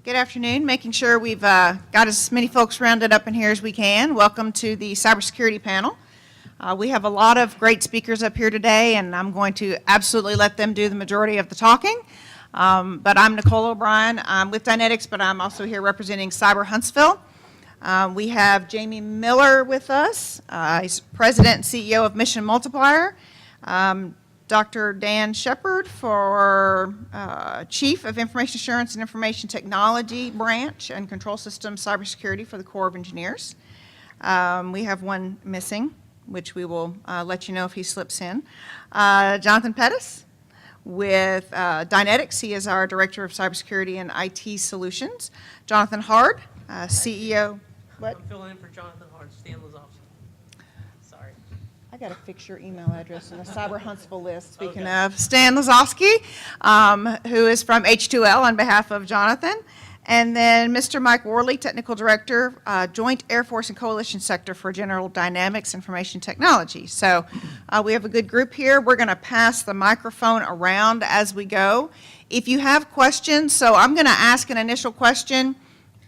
Good afternoon. Making sure we've got as many folks rounded up in here as we can. Welcome to the cybersecurity panel. We have a lot of great speakers up here today, and I'm going to absolutely let them do the majority of the talking. But I'm Nicole O'Brien. I'm with Dynetics, but I'm also here representing Cyber Huntsville. We have Jamie Miller with us. He's President and CEO of Mission Multiplier. Dr. Dan Shepard for Chief of Information Assurance and Information Technology Branch and Control Systems Cybersecurity for the Corps of Engineers. We have one missing, which we will let you know if he slips in. Jonathan Pettis with Dynetics. He is our Director of Cybersecurity and IT Solutions. Jonathan Hard, CEO. What? I'm filling in for Jonathan Hard, Stan Lazowski. Sorry. I got to fix your email address in the Cyber Huntsville list. Speaking of Stan Lazowski, who is from H2L on behalf of Jonathan. And then Mr. Mike Worley, Technical Director, Joint Air Force and Coalition Sector for General Dynamics Information Technology. So we have a good group here. We're going to pass the microphone around as we go. If you have questions, so I'm going to ask an initial question,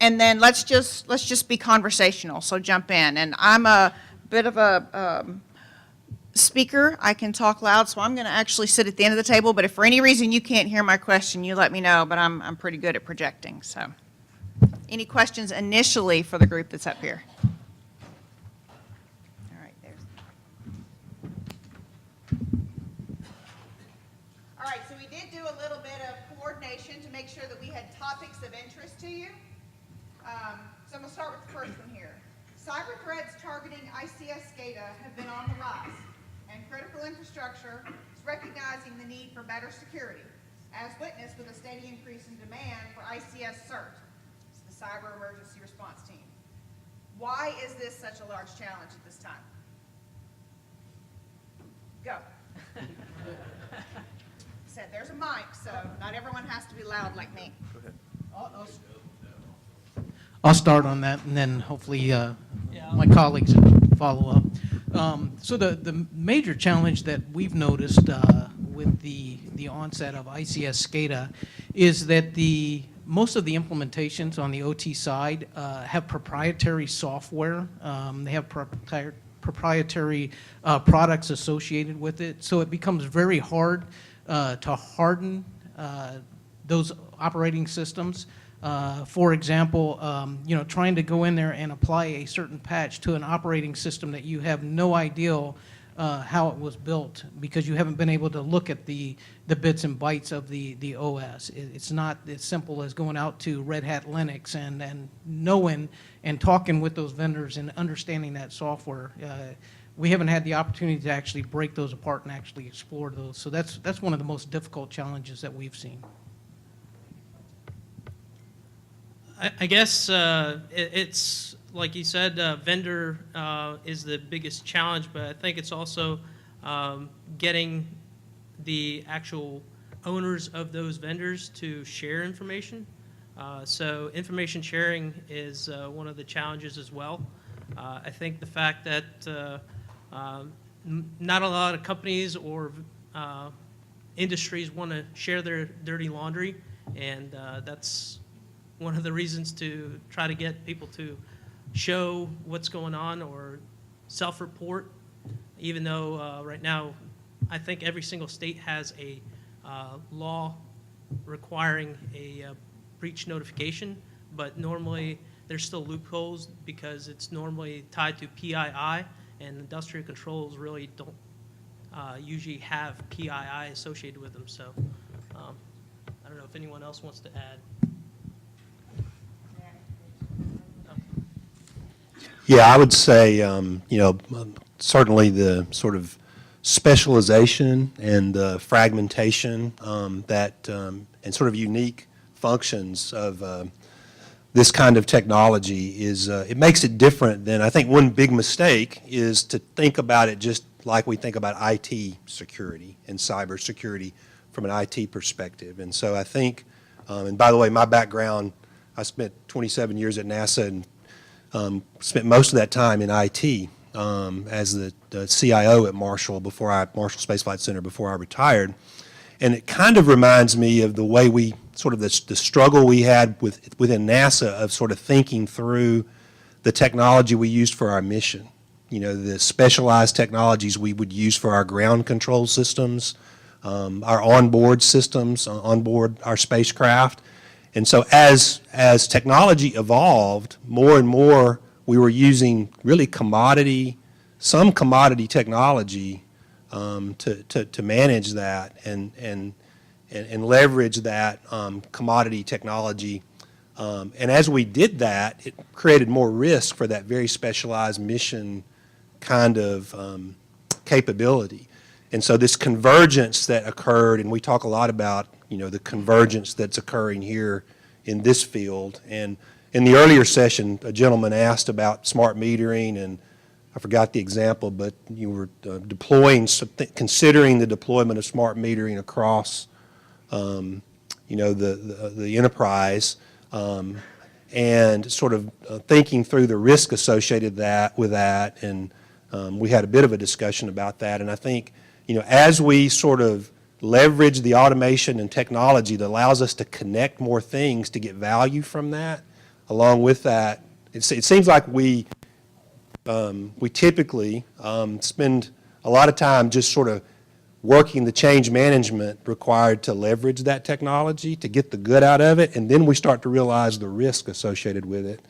and then let's just be conversational. So jump in. And I'm a bit of a speaker. I can talk loud, so I'm going to actually sit at the end of the table, but if for any reason you can't hear my question, you let me know, but I'm pretty good at projecting. So any questions initially for the group that's up here? All right, there's. All right, so we did do a little bit of coordination to make sure that we had topics of interest to you. So I'm going to start with the first one here. Cyber threats targeting ICSSCADA have been on the rise, and critical infrastructure is recognizing the need for better security, as witnessed with a steady increase in demand for ICS CERT, the Cyber Emergency Response Team. Why is this such a large challenge at this time? Go. Said there's a mic, so not everyone has to be loud like me. Go ahead. I'll start on that, and then hopefully my colleagues will follow up. So the major challenge that we've noticed with the onset of ICSSCADA is that most of the implementations on the OT side have proprietary software. They have proprietary products associated with it, so it becomes very hard to harden those operating systems. For example, trying to go in there and apply a certain patch to an operating system that you have no idea how it was built because you haven't been able to look at the bits and bytes of the OS. It's not as simple as going out to Red Hat Linux and knowing and talking with those vendors and understanding that software. We haven't had the opportunity to actually break those apart and actually explore those. So that's one of the most difficult challenges that we've seen. I guess it's, like you said, vendor is the biggest challenge, but I think it's also getting the actual owners of those vendors to share information. So information sharing is one of the challenges as well. I think the fact that not a lot of companies or industries want to share their dirty laundry, and that's one of the reasons to try to get people to show what's going on or self-report, even though right now I think every single state has a law requiring a breach notification, but normally there's still loopholes because it's normally tied to PII, and industrial controls really don't usually have PII associated with them. So I don't know if anyone else wants to add. Yeah, I would say, certainly the sort of specialization and the fragmentation and sort of unique functions of this kind of technology it makes it different than, I think one big mistake is to think about it just like we think about IT security and cybersecurity from an IT perspective. And so I think, and by the way, my background, I spent 27 years at NASA and spent most of that time in IT as the CIO at Marshall Space Flight Center before I retired. And it kind of reminds me of the way we, sort of the struggle we had within NASA of sort of thinking through the technology we used for our mission. You know, the specialized technologies we would use for our ground control systems, our onboard systems, onboard our spacecraft. And so as technology evolved, more and more we were using really some commodity technology to manage that and leverage that commodity technology. And as we did that, it created more risk for that very specialized mission kind of capability. And so this convergence that occurred, and we talk a lot about, you know, the convergence that's occurring here in this field. And in the earlier session, a gentleman asked about smart metering, and I forgot the example, but you were considering the deployment of smart metering across, you know, the enterprise, and sort of thinking through the risk associated with that. And we had a bit of a discussion about that. And I think, you know, as we sort of leverage the automation and technology that allows us to connect more things to get value from that, along with that, it seems like we typically spend a lot of time just sort of working the change management required to leverage that technology to get the good out of it, and then we start to realize the risk associated with it.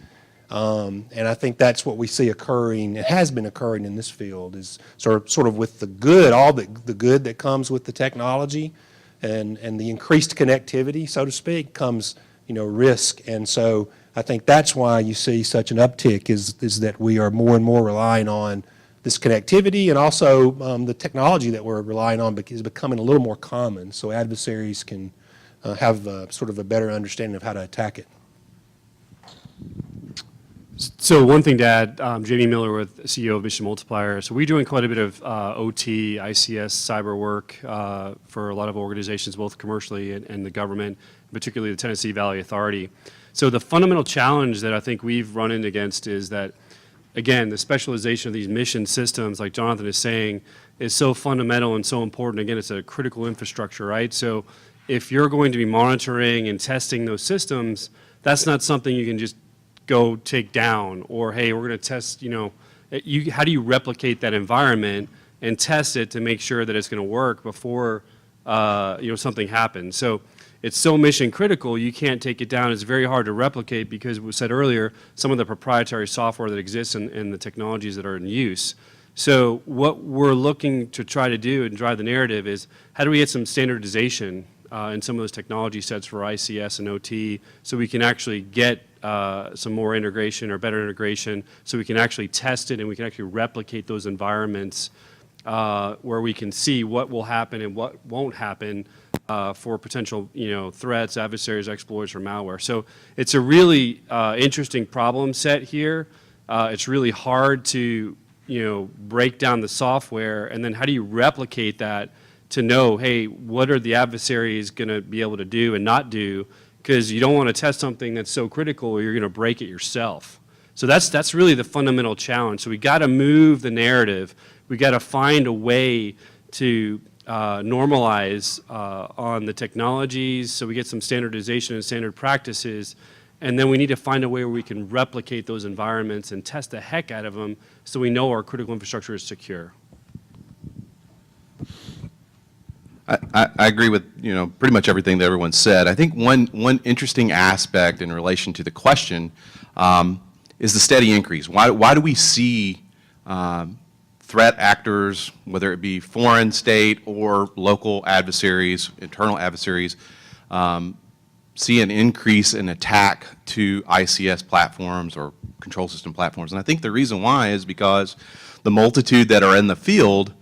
And I think that's what we see occurring, it has been occurring in this field, is sort of with the good, all the good that comes with the technology and the increased connectivity, so to speak, comes, you know, risk. And so I think that's why you see such an uptick is that we are more and more relying on this connectivity, and also the technology that we're relying on is becoming a little more common, so adversaries can have sort of a better understanding of how to attack it. So one thing to add, Jamie Miller with CEO of Mission Multiplier. So we're doing quite a bit of OT, ICS, cyber work for a lot of organizations, both commercially and the government, particularly the Tennessee Valley Authority. So the fundamental challenge that I think we've run in against is that, again, the specialization of these mission systems, like Jonathan is saying, is so fundamental and so important. Again, it's a critical infrastructure, right? So if you're going to be monitoring and testing those systems, that's not something you can just go take down, or hey, we're going to test, you know, how do you replicate that environment and test it to make sure that it's going to work before you know, something happens. So it's so mission critical, you can't take it down. It's very hard to replicate because we said earlier, some of the proprietary software that exists and the technologies that are in use. So what we're looking to try to do and drive the narrative is, how do we get some standardization in some of those technology sets for ICS and OT, so we can actually get some more integration or better integration, so we can actually test it and we can actually replicate those environments where we can see what will happen and what won't happen for potential, you know, threats, adversaries, exploits, or malware. So it's a really interesting problem set here. It's really hard to, you know, break down the software, and then how do you replicate that to know, hey, what are the adversaries going to be able to do and not do? Because you don't want to test something that's so critical or you're going to break it yourself. So that's really the fundamental challenge. So we got to move the narrative. We got to find a way to normalize on the technologies, so we get some standardization and standard practices, and then we need to find a way where we can replicate those environments and test the heck out of them so we know our critical infrastructure is secure. I agree with, you know, pretty much everything that everyone said. I think one interesting aspect in relation to the question is the steady increase. Why do we see threat actors, whether it be foreign, state, or local adversaries, internal adversaries, see an increase in attack to ICS platforms or control system platforms? And I think the reason why is because the multitude that are in the field,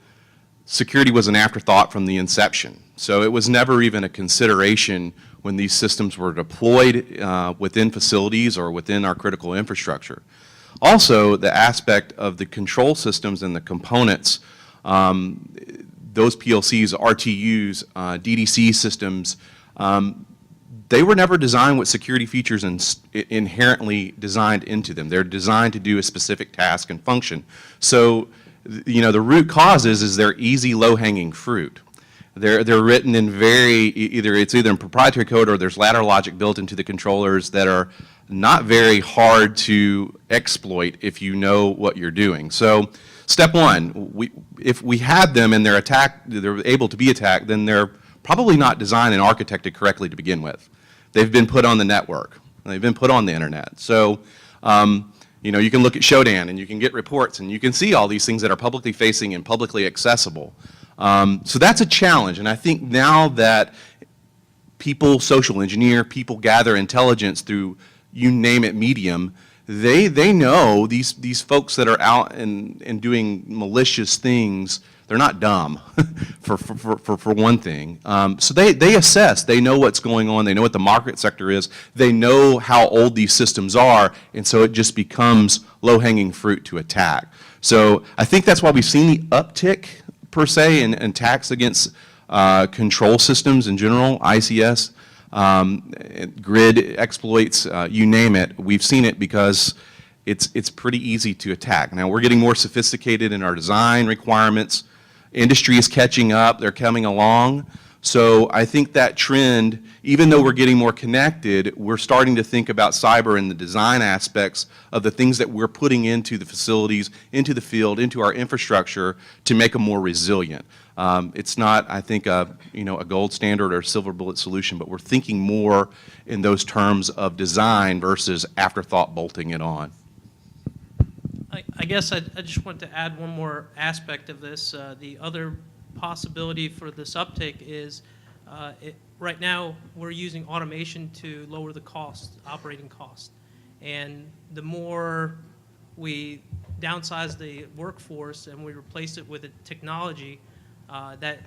security was an afterthought from the inception. So it was never even a consideration when these systems were deployed within facilities or within our critical infrastructure. Also, the aspect of the control systems and the components, those PLCs, RTUs, DDC systems, they were never designed with security features inherently designed into them. They're designed to do a specific task and function. So, you know, the root cause is they're easy, low-hanging fruit. They're written in either in proprietary code or there's ladder logic built into the controllers that are not very hard to exploit if you know what you're doing. So step one, if we had them and they're able to be attacked, then they're probably not designed and architected correctly to begin with. They've been put on the network. They've been put on the internet. So you can look at Shodan and you can get reports and you can see all these things that are publicly facing and publicly accessible. So that's a challenge, and I think now that people social engineer, people gather intelligence through you name it medium, they know these folks that are out and doing malicious things, they're not dumb, for one thing. So they assess, they know what's going on, they know what the market sector is, they know how old these systems are, and so it just becomes low-hanging fruit to attack. So I think that's why we've seen the uptick, per se, in attacks against control systems in general, ICS, grid exploits, you name it. We've seen it because it's pretty easy to attack. Now, we're getting more sophisticated in our design requirements. Industry is catching up. They're coming along. So I think that trend, even though we're getting more connected, we're starting to think about cyber and the design aspects of the things that we're putting into the facilities, into the field, into our infrastructure to make them more resilient. It's not, I think, a gold standard or silver bullet solution, but we're thinking more in those terms of design versus afterthought bolting it on. I guess I just want to add one more aspect of this. The other possibility for this uptick is right now we're using automation to lower the cost, operating cost. And the more we downsize the workforce and we replace it with a technology, that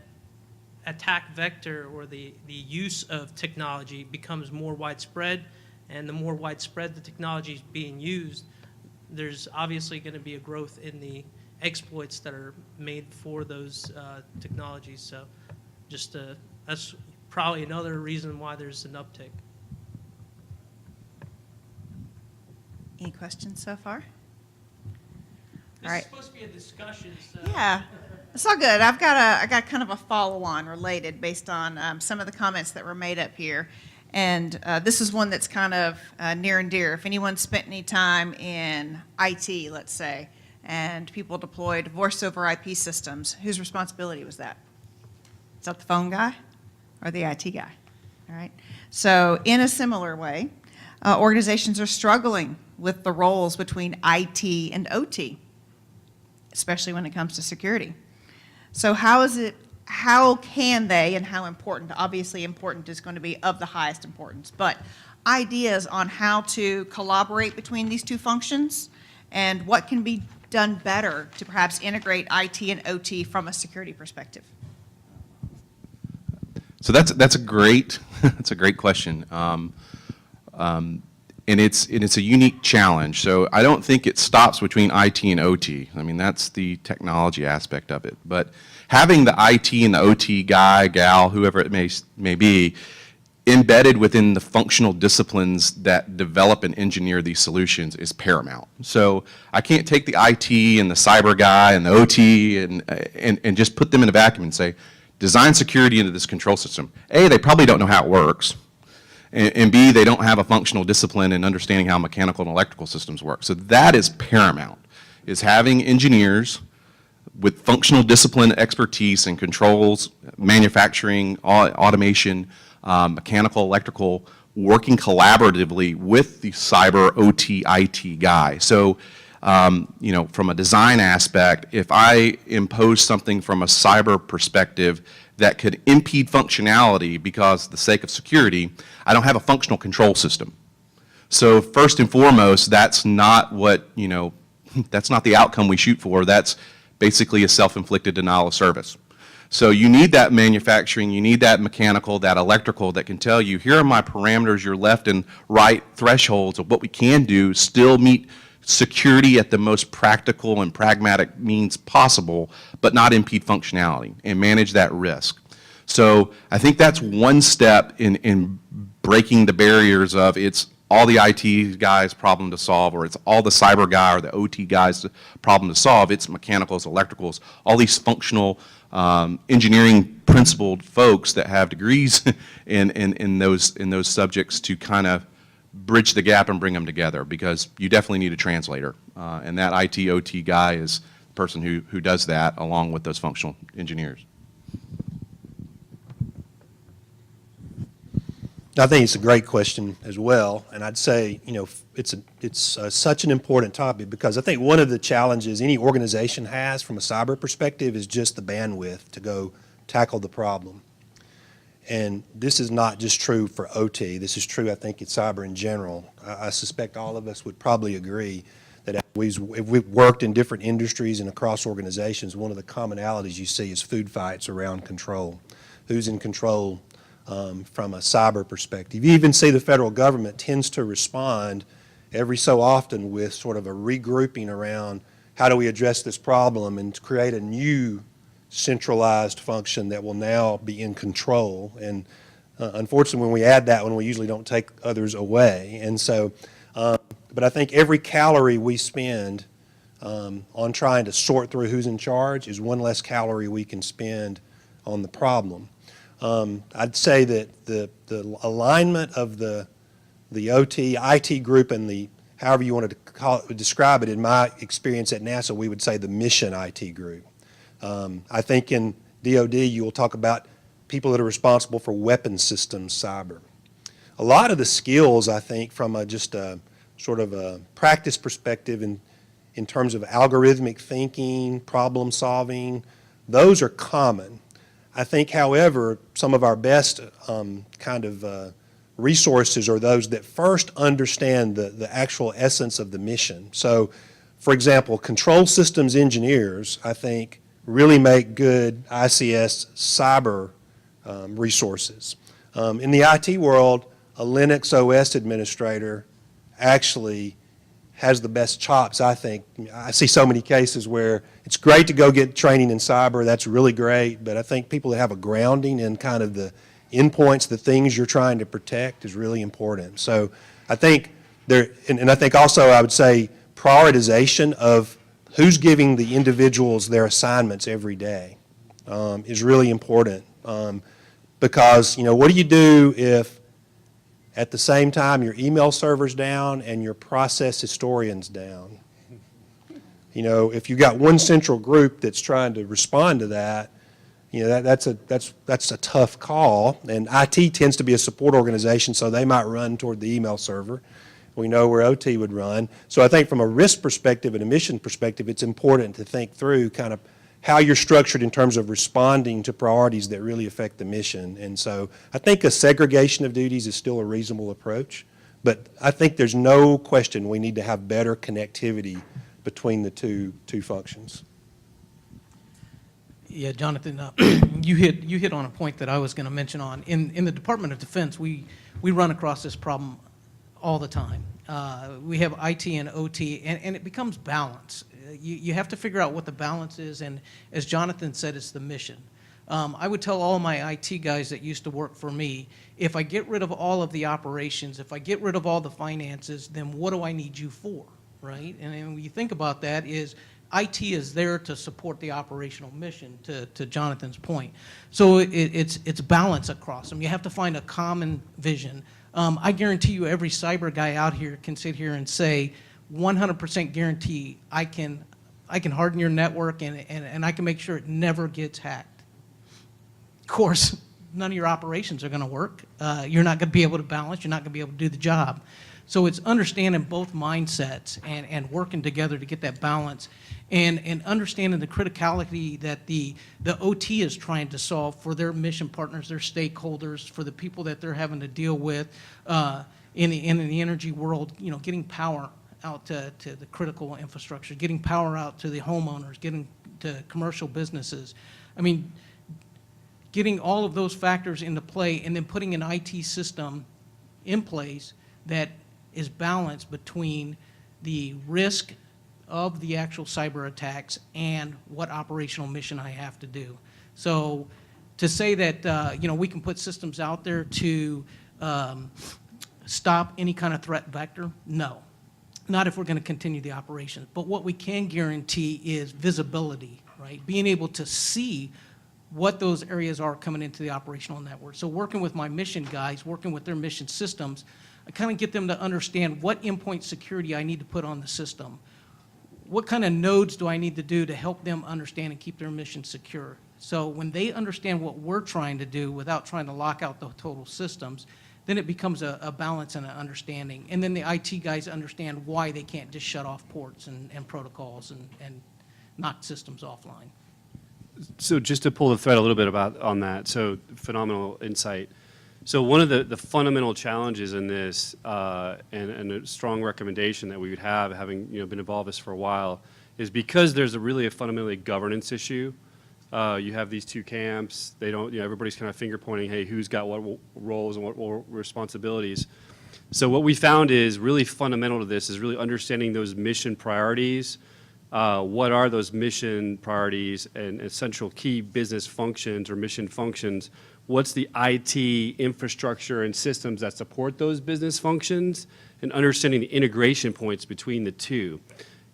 attack vector or the use of technology becomes more widespread. And the more widespread the technology is being used, there's obviously going to be a growth in the exploits that are made for those technologies. So just that's probably another reason why there's an uptick. Any questions so far? This All right. is supposed to be a discussion. So. Yeah, it's all good. I got kind of a follow-on related based on some of the comments that were made up here. And this is one that's kind of near and dear. If anyone spent any time in IT, let's say, and people deployed voice over IP systems, whose responsibility was that? Is that the phone guy or the IT guy? All right. So in a similar way, organizations are struggling with the roles between IT and OT, especially when it comes to security. So how can they, and how important, obviously important is going to be of the highest importance, but ideas on how to collaborate between these two functions and what can be done better to perhaps integrate IT and OT from a security perspective? So that's a great that's a great question, and it's a unique challenge. So I don't think it stops between IT and OT. I mean, that's the technology aspect of it. But having the IT and the OT guy, gal, whoever it may be, embedded within the functional disciplines that develop and engineer these solutions is paramount. So I can't take the IT and the cyber guy and the OT and just put them in a vacuum and say, design security into this control system. A, they probably don't know how it works. And B, they don't have a functional discipline in understanding how mechanical and electrical systems work. So that is paramount, is having engineers with functional discipline expertise in controls, manufacturing, automation, mechanical, electrical, working collaboratively with the cyber OT IT guy. So, from a design aspect, if I impose something from a cyber perspective that could impede functionality because of the sake of security, I don't have a functional control system. So first and foremost, that's not what, that's not the outcome we shoot for. That's basically a self-inflicted denial of service. So you need that manufacturing, you need that mechanical, that electrical that can tell you, here are my parameters, your left and right thresholds of what we can do, still meet security at the most practical and pragmatic means possible, but not impede functionality and manage that risk. So I think that's one step in breaking the barriers of it's all the IT guys' problem to solve, or it's all the cyber guy or the OT guys' problem to solve. It's mechanicals, electricals, all these functional engineering principled folks that have degrees in those subjects to kind of bridge the gap and bring them together, because you definitely need a translator. And that IT, OT guy is the person who does that along with those functional engineers. I think it's a great question as well, and I'd say, you know, it's such an important topic, because I think one of the challenges any organization has from a cyber perspective is just the bandwidth to go tackle the problem. And this is not just true for OT. This is true, I think, in cyber in general. I suspect all of us would probably agree that if we've worked in different industries and across organizations, one of the commonalities you see is food fights around control. Who's in control from a cyber perspective? You even see the federal government tends to respond every so often with sort of a regrouping around how do we address this problem and create a new centralized function that will now be in control. And unfortunately, when we add that one, we usually don't take others away. And so, but I think every calorie we spend on trying to sort through who's in charge is one less calorie we can spend on the problem. I'd say that the alignment of the OT, IT group and the, however you wanted to describe it, in my experience at NASA, we would say the mission IT group. I think in DOD you will talk about people that are responsible for weapons systems cyber. A lot of the skills, I think, from just a sort of a practice perspective in terms of algorithmic thinking, problem solving, those are common. I think, however, some of our best resources are those that first understand the actual essence of the mission. So, for example, control systems engineers, I think, really make good ICS cyber resources. In the IT world, a Linux OS administrator actually has the best chops, I think. I see so many cases where it's great to go get training in cyber, that's really great, but I think people that have a grounding in kind of the endpoints, the things you're trying to protect is really important. So I think there, and I think also I would say prioritization of who's giving the individuals their assignments every day is really important. Because, you know, what do you do if at the same time your email server's down and your process historian's down? You know, if you've got one central group that's trying to respond to that, you know, that's a tough call. And IT tends to be a support organization, so they might run toward the email server. We know where OT would run. So I think from a risk perspective and a mission perspective, it's important to think through kind of how you're structured in terms of responding to priorities that really affect the mission. And so I think a segregation of duties is still a reasonable approach, but I think there's no question we need to have better connectivity between the two functions. Yeah, Jonathan, you hit on a point that I was going to mention on. In the Department of Defense, we run across this problem all the time. We have IT and OT, and it becomes balance. You have to figure out what the balance is, and as Jonathan said, it's the mission. I would tell all my IT guys that used to work for me, if I get rid of all of the operations, if I get rid of all the finances, then what do I need you for, right? And when you think about that is, IT is there to support the operational mission, to Jonathan's point. So it's balance across them. You have to find a common vision. I guarantee you every cyber guy out here can sit here and say, 100% guarantee I can harden your network and I can make sure it never gets hacked. Of course, none of your operations are going to work. You're not going to be able to balance. You're not going to be able to do the job. So it's understanding both mindsets and working together to get that balance and understanding the criticality that the OT is trying to solve for their mission partners, their stakeholders, for the people that they're having to deal with in the energy world, you know, getting power out to the critical infrastructure, getting power out to the homeowners, getting to commercial businesses. I mean, getting all of those factors into play and then putting an IT system in place that is balanced between the risk of the actual cyber attacks and what operational mission I have to do. So to say that, you know, we can put systems out there to stop any kind of threat vector? No, not if we're going to continue the operations. But what we can guarantee is visibility, right? Being able to see what those areas are coming into the operational network. So working with my mission guys, working with their mission systems, I kind of get them to understand what endpoint security I need to put on the system. What kind of nodes do I need to do to help them understand and keep their mission secure? So when they understand what we're trying to do without trying to lock out the total systems, then it becomes a balance and an understanding. And then the IT guys understand why they can't just shut off ports and protocols and knock systems offline. So just to pull the thread a little bit on that, so phenomenal insight. So one of the fundamental challenges in this, and a strong recommendation that we would have, having been involved in this for a while, is because there's really a fundamentally governance issue. You have these two camps. They don't, everybody's kind of finger pointing, hey, who's got what roles and what responsibilities. So what we found is really fundamental to this is really understanding those mission priorities. What are those mission priorities and essential key business functions or mission functions? What's the IT infrastructure and systems that support those business functions, and understanding the integration points between the two.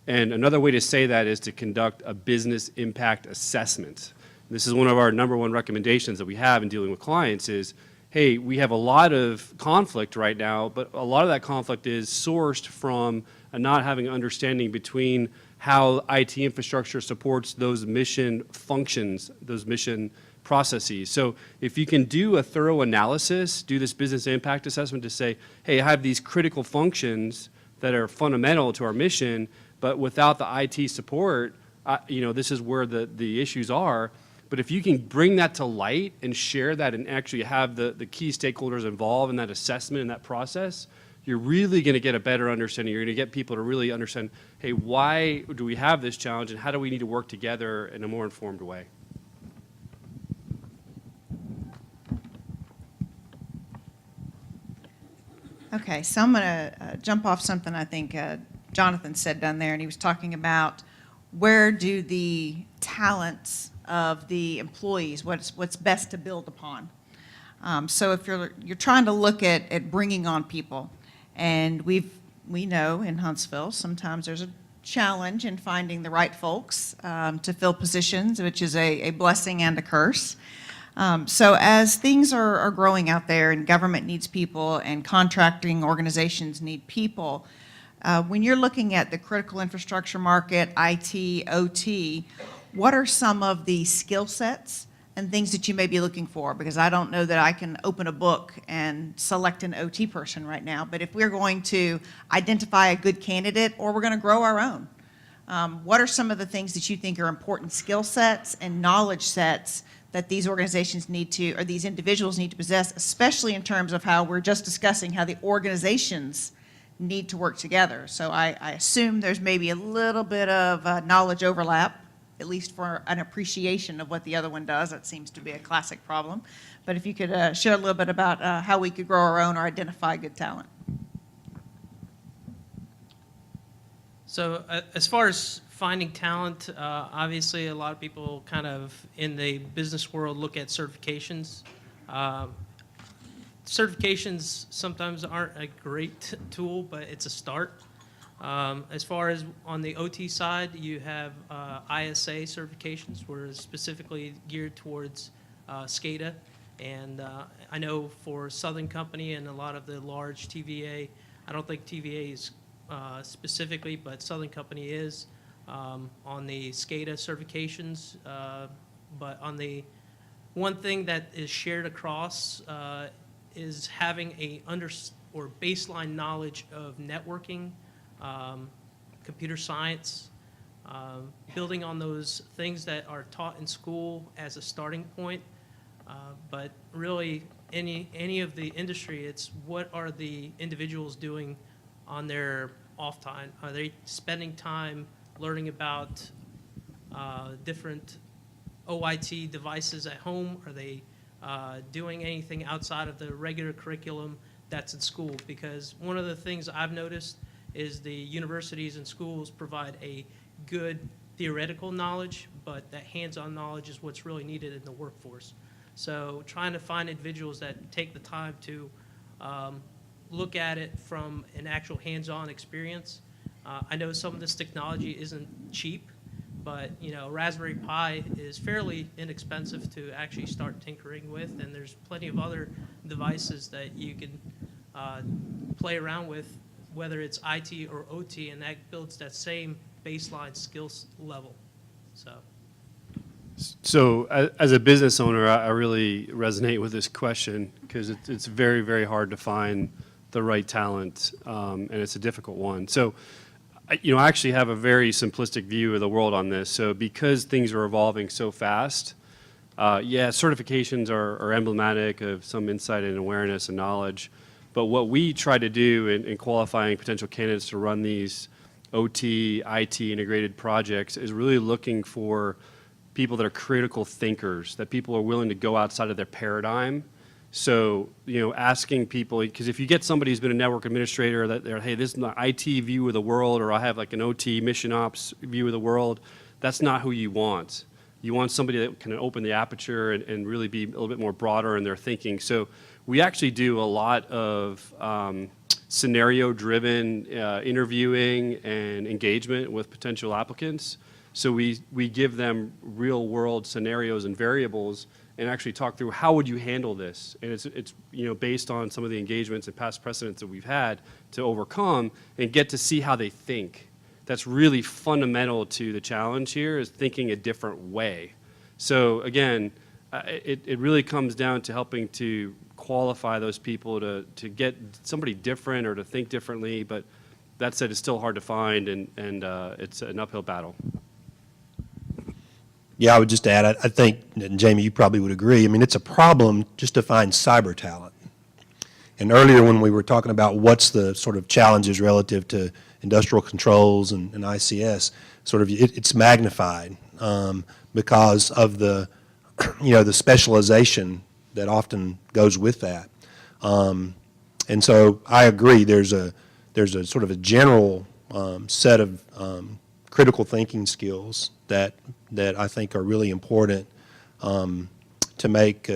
And another way to say that is to conduct a business impact assessment. This is one of our #1 recommendations that we have in dealing with clients is, hey, we have a lot of conflict right now, but a lot of that conflict is sourced from not having an understanding between how IT infrastructure supports those mission functions, those mission processes. So if you can do a thorough analysis, do this business impact assessment to say, hey, I have these critical functions that are fundamental to our mission, but without the IT support, this is where the issues are. But if you can bring that to light and share that and actually have the key stakeholders involved in that assessment and that process, you're really going to get a better understanding. You're going to get people to really understand, hey, why do we have this challenge and how do we need to work together in a more informed way? Okay, so I'm going to jump off something I think Jonathan said down there, and he was talking about where do the talents of the employees, what's best to build upon. So if you're trying to look at bringing on people, and we know in Huntsville sometimes there's a challenge in finding the right folks to fill positions, which is a blessing and a curse. So as things are growing out there and government needs people and contracting organizations need people, when you're looking at the critical infrastructure market, IT, OT, what are some of the skill sets and things that you may be looking for? Because I don't know that I can open a book and select an OT person right now, but if we're going to identify a good candidate or we're going to grow our own, what are some of the things that you think are important skill sets and knowledge sets that these organizations need to, or these individuals need to possess, especially in terms of how we're just discussing how the organizations need to work together? So I assume there's maybe a little bit of knowledge overlap, at least for an appreciation of what the other one does. That seems to be a classic problem. But if you could share a little bit about how we could grow our own or identify good talent. So as far as finding talent, obviously a lot of people kind of in the business world look at certifications. Certifications sometimes aren't a great tool, but it's a start. As far as on the OT side, you have ISA certifications, where it's specifically geared towards SCADA. And I know for Southern Company and a lot of the large TVA, I don't think TVA is specifically, but Southern Company is on the SCADA certifications. But on the one thing that is shared across is having a baseline knowledge of networking, computer science, building on those things that are taught in school as a starting point. But really, any of the industry, it's what are the individuals doing on their off time? Are they spending time learning about different OIT devices at home? Are they doing anything outside of the regular curriculum that's in school? Because one of the things I've noticed is the universities and schools provide a good theoretical knowledge, but that hands-on knowledge is what's really needed in the workforce. So trying to find individuals that take the time to look at it from an actual hands-on experience. I know some of this technology isn't cheap, but Raspberry Pi is fairly inexpensive to actually start tinkering with, and there's plenty of other devices that you can play around with, whether it's IT or OT, and that builds that same baseline skills level. So as a business owner, I really resonate with this question because it's very, very hard to find the right talent, and it's a difficult one. So, I actually have a very simplistic view of the world on this. So because things are evolving so fast, yeah, certifications are emblematic of some insight and awareness and knowledge. But what we try to do in qualifying potential candidates to run these OT, IT integrated projects is really looking for people that are critical thinkers, that people are willing to go outside of their paradigm. So, asking people, because if you get somebody who's been a network administrator that they're, hey, this is my IT view of the world, or I have like an OT mission ops view of the world, that's not who you want. You want somebody that can open the aperture and really be a little bit more broader in their thinking. So we actually do a lot of scenario-driven interviewing and engagement with potential applicants. So we give them real-world scenarios and variables and actually talk through how would you handle this. And it's based on some of the engagements and past precedents that we've had to overcome and get to see how they think. That's really fundamental to the challenge here, is thinking a different way. So again, it really comes down to helping to qualify those people to get somebody different or to think differently. But that said, it's still hard to find, and it's an uphill battle. Yeah, I would just add, I think, and Jamie, you probably would agree, I mean, it's a problem just to find cyber talent. And earlier when we were talking about what's the sort of challenges relative to industrial controls and ICS, sort of it's magnified because of the, the specialization that often goes with that. And so I agree, there's a sort of a general set of critical thinking skills that I think are really important to make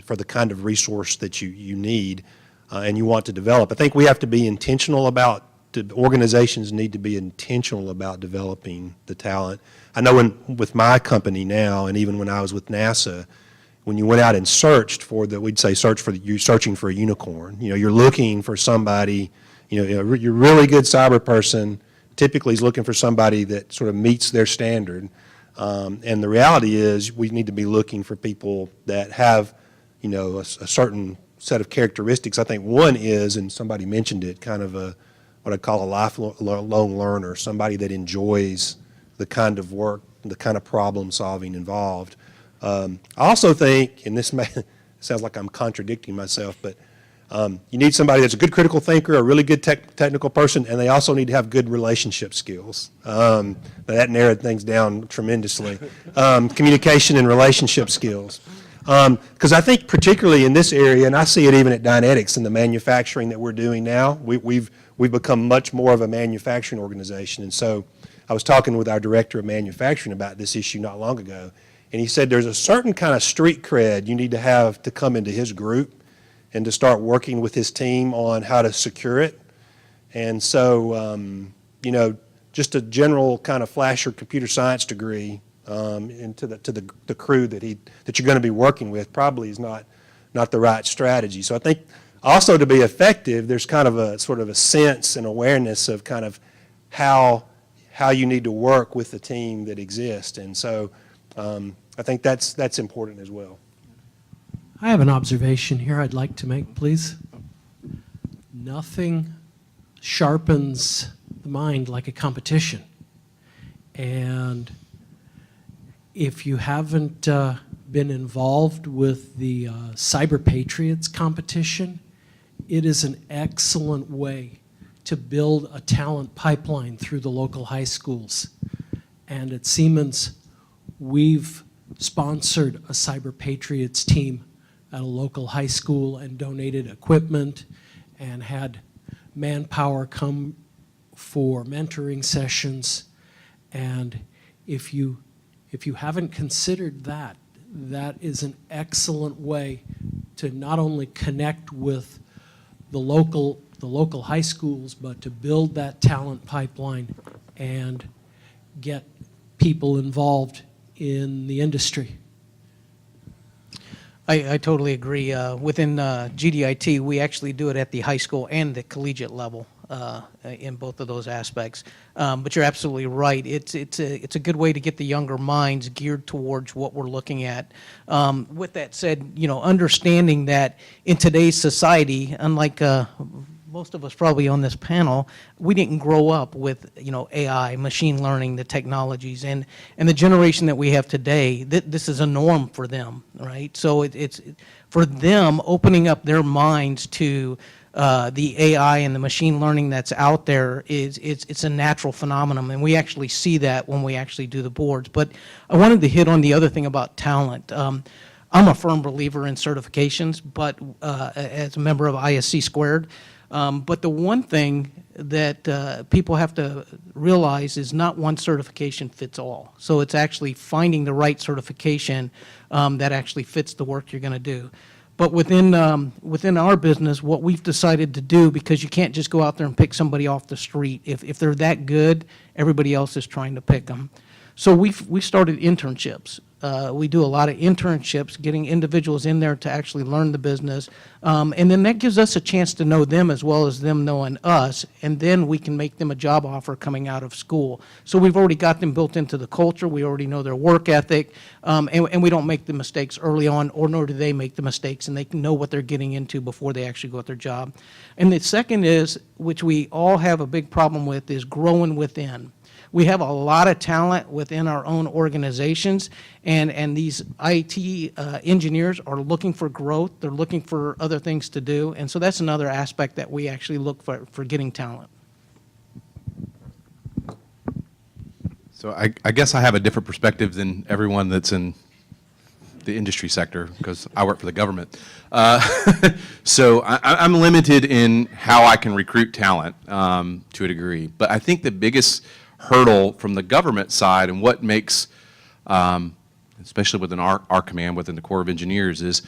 for the kind of resource that you need and you want to develop. I think we have to be intentional about, organizations need to be intentional about developing the talent. I know with my company now, and even when I was with NASA, when you went out and searched for we'd say you're searching for a unicorn. You're looking for somebody, you're a really good cyber person, typically is looking for somebody that sort of meets their standard. And the reality is we need to be looking for people that have, a certain set of characteristics. I think one is, and somebody mentioned it, kind of what I call a lifelong learner, somebody that enjoys the kind of work, the kind of problem solving involved. I also think, and this sounds like I'm contradicting myself, but you need somebody that's a good critical thinker, a really good technical person, and they also need to have good relationship skills. That narrowed things down tremendously. Communication and relationship skills. Because I think particularly in this area, and I see it even at Dynetics in the manufacturing that we're doing now, we've become much more of a manufacturing organization. And so I was talking with our director of manufacturing about this issue not long ago, and he said there's a certain kind of street cred you need to have to come into his group and to start working with his team on how to secure it. And so, just a general kind of flasher computer science degree into the crew that you're going to be working with probably is not the right strategy. So I think also to be effective, there's kind of a sort of a sense and awareness of kind of how you need to work with the team that exists. And so I think that's important as well. I have an observation here I'd like to make, please. Nothing sharpens the mind like a competition. And if you haven't been involved with the CyberPatriots competition, it is an excellent way to build a talent pipeline through the local high schools. And at Siemens, we've sponsored a CyberPatriots team at a local high school and donated equipment and had manpower come for mentoring sessions. And if you haven't considered that, that is an excellent way to not only connect with the local the local high schools, but to build that talent pipeline and get people involved in the industry. I totally agree. Within GDIT, we actually do it at the high school and the collegiate level in both of those aspects. But you're absolutely right. It's a good way to get the younger minds geared towards what we're looking at. With that said, you know, understanding that in today's society, unlike most of us probably on this panel, we didn't grow up with, you know, AI, machine learning, the technologies, and the generation that we have today, this is a norm for them, right? So it's for them opening up their minds to the AI and the machine learning that's out there it's a natural phenomenon, and we actually see that when we actually do the boards. But I wanted to hit on the other thing about talent. I'm a firm believer in certifications, but as a member of Csquared. But the one thing that people have to realize is not one certification fits all. So it's actually finding the right certification that actually fits the work you're going to do. But within our business, what we've decided to do, because you can't just go out there and pick somebody off the street. If they're that good, everybody else is trying to pick them. So we started internships. We do a lot of internships, getting individuals in there to actually learn the business. And then that gives us a chance to know them as well as them knowing us, and then we can make them a job offer coming out of school. So we've already got them built into the culture, we already know their work ethic, and we don't make the mistakes early on, or nor do they make the mistakes, and they can know what they're getting into before they actually go at their job. And the second is, which we all have a big problem with, is growing within. We have a lot of talent within our own organizations, and these IT engineers are looking for growth. They're looking for other things to do, and so that's another aspect that we actually look for getting talent. So I guess I have a different perspective than everyone that's in the industry sector, because I work for the government. So I'm limited in how I can recruit talent to a degree. But I think the biggest hurdle from the government side, and what makes, especially within our command, within the Corps of Engineers, is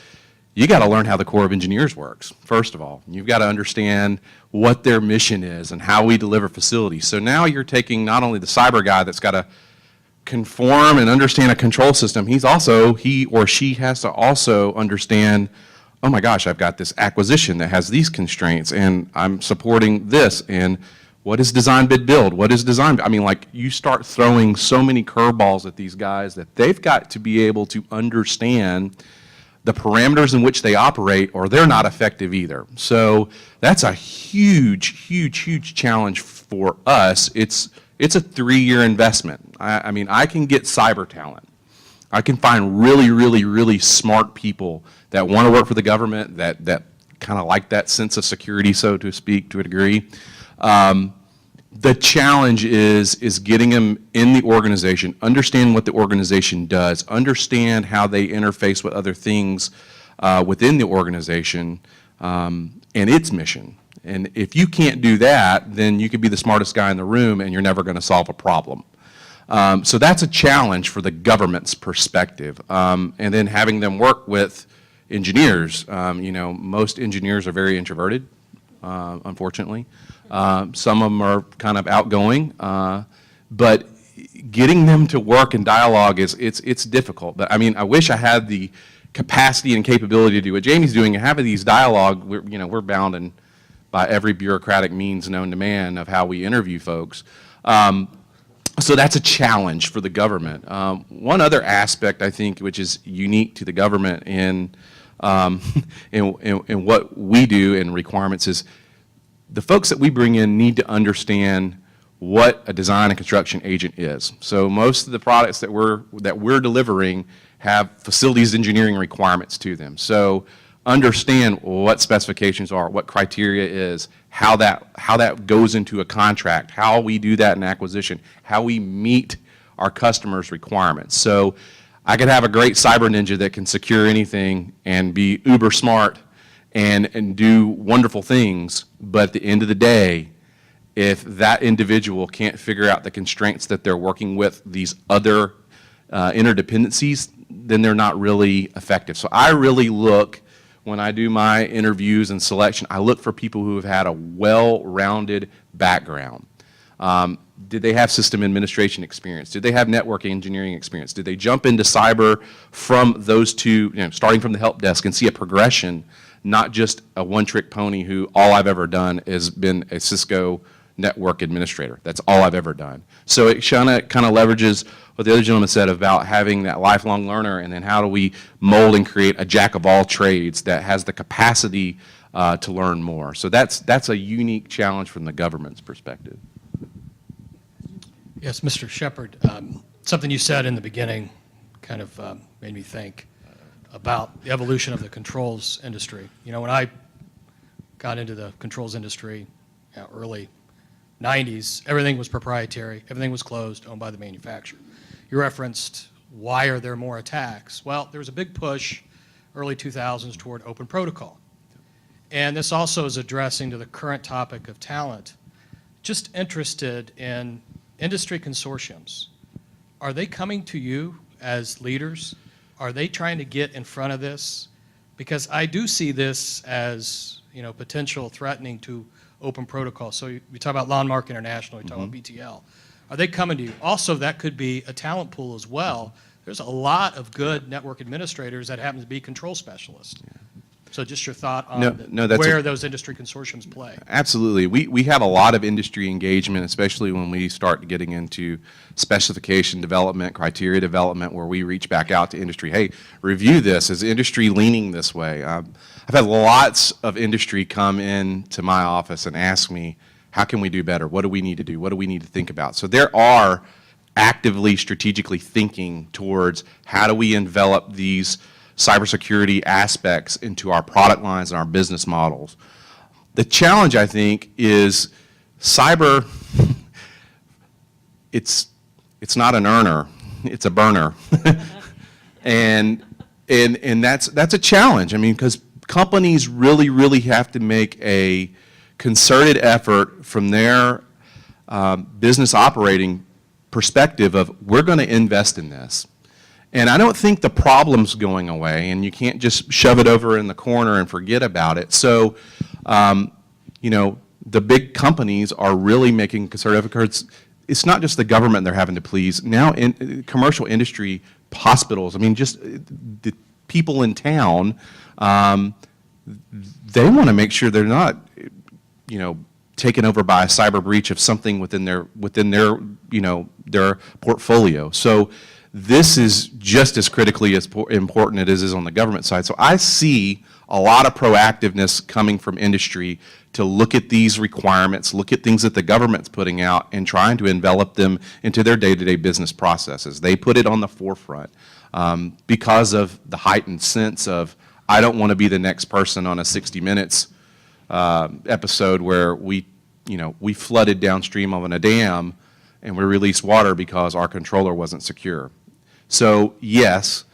you got to learn how the Corps of Engineers works, first of all. You've got to understand what their mission is and how we deliver facilities. So now you're taking not only the cyber guy that's got to conform and understand a control system, he or she has to also understand, oh my gosh, I've got this acquisition that has these constraints, and I'm supporting this, and what is design bid build? What is design? I mean, like, you start throwing so many curveballs at these guys that they've got to be able to understand the parameters in which they operate, or they're not effective either. So that's a huge, huge, huge challenge for us. It's a 3-year investment. I mean, I can get cyber talent. I can find really, really, really smart people that want to work for the government, that kind of like that sense of security, so to speak, to a degree. The challenge is getting them in the organization, understand what the organization does, understand how they interface with other things within the organization and its mission. And if you can't do that, then you could be the smartest guy in the room and you're never going to solve a problem. So that's a challenge for the government's perspective. And then having them work with engineers. You know, most engineers are very introverted, unfortunately. Some of them are kind of outgoing, but getting them to work in dialogue it's difficult. But I mean, I wish I had the capacity and capability to do what Jamie's doing and have these dialogue. We're bound by every bureaucratic means known to man of how we interview folks. So that's a challenge for the government. One other aspect, I think, which is unique to the government in what we do and requirements, is the folks that we bring in need to understand what a design and construction agent is. So most of the products that we're delivering have facilities engineering requirements to them. So understand what specifications are, what criteria is, how that goes into a contract, how we do that in acquisition, how we meet our customers' requirements. So I could have a great cyber ninja that can secure anything and be uber smart and do wonderful things, but at the end of the day, if that individual can't figure out the constraints that they're working with, these other interdependencies, then they're not really effective. So I really look, when I do my interviews and selection, I look for people who have had a well-rounded background. Did they have system administration experience? Did they have network engineering experience? Did they jump into cyber from those two, starting from the help desk and see a progression, not just a one-trick pony who all I've ever done has been a Cisco network administrator. That's all I've ever done. So it kind of leverages what the other gentleman said about having that lifelong learner, and then how do we mold and create a jack of all trades that has the capacity to learn more. So that's a unique challenge from the government's perspective. Yes, Mr. Csquared, something you said in the beginning kind of made me think about the evolution of the controls industry. You know, when I got into the controls industry, early 90s, everything was proprietary, everything was closed, owned by the manufacturer. You referenced, why are there more attacks? Well, there was a big push early 2000s toward open protocol. And this also is addressing to the current topic of talent. Just interested in industry consortiums. Are they coming to you as leaders? Are they trying to get in front of this? Because I do see this as, potential threatening to open protocol. So we talk about Landmark International, we talk about BTL. Are they coming to you? Also, that could be a talent pool as well. There's a lot of good network administrators that happen to be control specialists. So just your thought on where those industry consortiums play. Absolutely. We have a lot of industry engagement, especially when we start getting into specification development, criteria development, where we reach back out to industry. Hey, review this. Is industry leaning this way? I've had lots of industry come into my office and ask me, how can we do better? What do we need to do? What do we need to think about? So there are actively, strategically thinking towards how do we envelop these cybersecurity aspects into our product lines and our business models. The challenge, I think, is cyber, it's not an earner, it's a burner. and that's a challenge. I mean, because companies really have to make a concerted effort from their business operating perspective of, we're going to invest in this. And I don't think the problem's going away, and you can't just shove it over in the corner and forget about it. So, the big companies are really making concerted efforts. It's not just the government they're having to please. Now, in commercial industry, hospitals, I mean, just the people in town, they want to make sure they're not, taken over by a cyber breach of something within their their portfolio. So this is just as critically as important it is on the government side. So I see a lot of proactiveness coming from industry to look at these requirements, look at things that the government's putting out, and trying to envelop them into their day-to-day business processes. They put it on the forefront because of the heightened sense of, I don't want to be the next person on a 60 Minutes episode where we flooded downstream of a dam and we released water because our controller wasn't secure. So yes.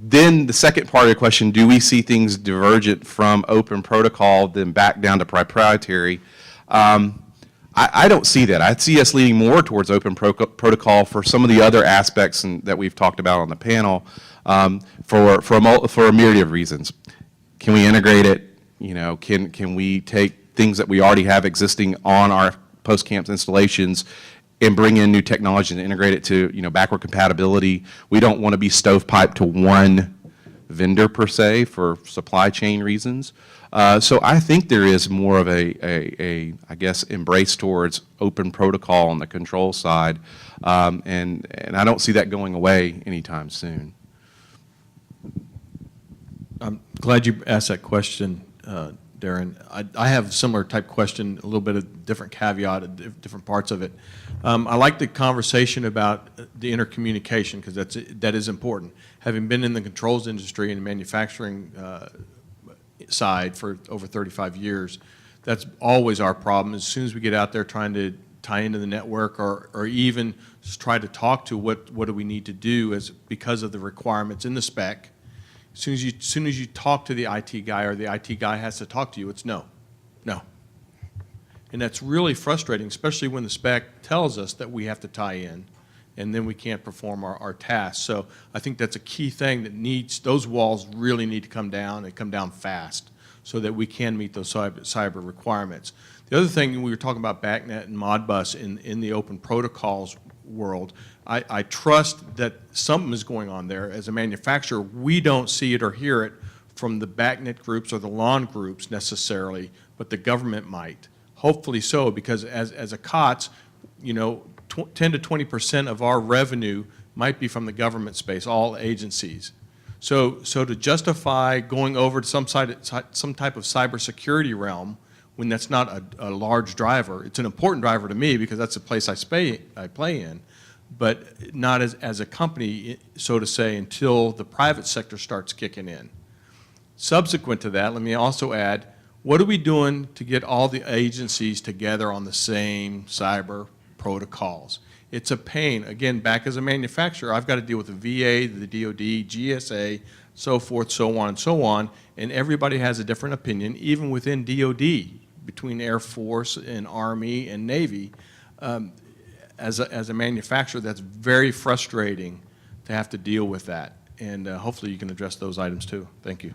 Then the second part of the question, do we see things divergent from open protocol then back down to proprietary? I don't see that. I see us leaning more towards open protocol for some of the other aspects that we've talked about on the panel for a myriad of reasons. Can we integrate it? Can we take things that we already have existing on our post-camps installations and bring in new technology and integrate it to, backward compatibility? We don't want to be stovepiped to one vendor per se for supply chain reasons. So I think there is more of I guess, embrace towards open protocol on the control side, and I don't see that going away anytime soon. I'm glad you asked that question, Darren. I have a similar type question, a little bit of different caveat, different parts of it. I like the conversation about the intercommunication because that is important. Having been in the controls industry and manufacturing side for over 35 years, that's always our problem. As soon as we get out there trying to tie into the network or even just try to talk to what do we need to do because of the requirements in the spec, as soon as you talk to the IT guy or the IT guy has to talk to you, it's no. And that's really frustrating, especially when the spec tells us that we have to tie in. and then we can't perform our tasks. So I think that's a key thing that those walls really need to come down and come down fast so that we can meet those cyber requirements. The other thing, we were talking about BACnet and Modbus in the open protocols world. I trust that something is going on there. As a manufacturer, we don't see it or hear it from the BACnet groups or the lawn groups necessarily, but the government might. Hopefully so, because as a COTS, 10 to 20% of our revenue might be from the government space, all agencies. So to justify going over to some type of cybersecurity realm when that's not a large driver, it's an important driver to me because that's the place I play in, but not as a company, so to say, until the private sector starts kicking in. Subsequent to that, let me also add, what are we doing to get all the agencies together on the same cyber protocols? It's a pain. Again, back as a manufacturer, I've got to deal with the VA, the DoD, GSA, so forth, so on, and everybody has a different opinion, even within DoD, between Air Force and Army and Navy. As a manufacturer, that's very frustrating to have to deal with that, and hopefully you can address those items too. Thank you.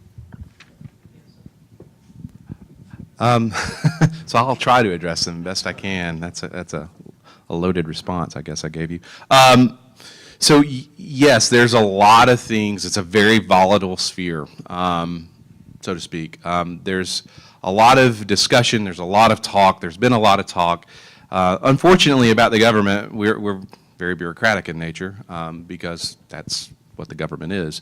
So I'll try to address them best I can. That's a loaded response, I guess I gave you. So yes, there's a lot of things. It's a very volatile sphere, so to speak. There's a lot of discussion. There's a lot of talk. There's been a lot of talk. Unfortunately, about the government, we're very bureaucratic in nature because that's what the government is.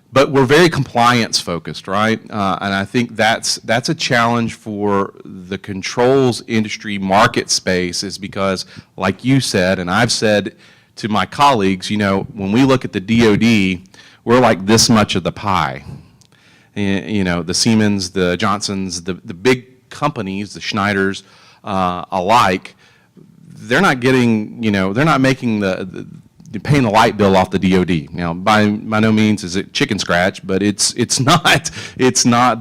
But we're very compliance focused, right? And I think that's a challenge for the controls industry market space, is because, like you said, and I've said to my colleagues, when we look at the DoD, we're like this much of the pie. The Siemens, the Johnsons, the big companies, the Schneiders alike, they're not getting, they're not making paying the light bill off the DoD. Now, by no means is it chicken scratch, but it's not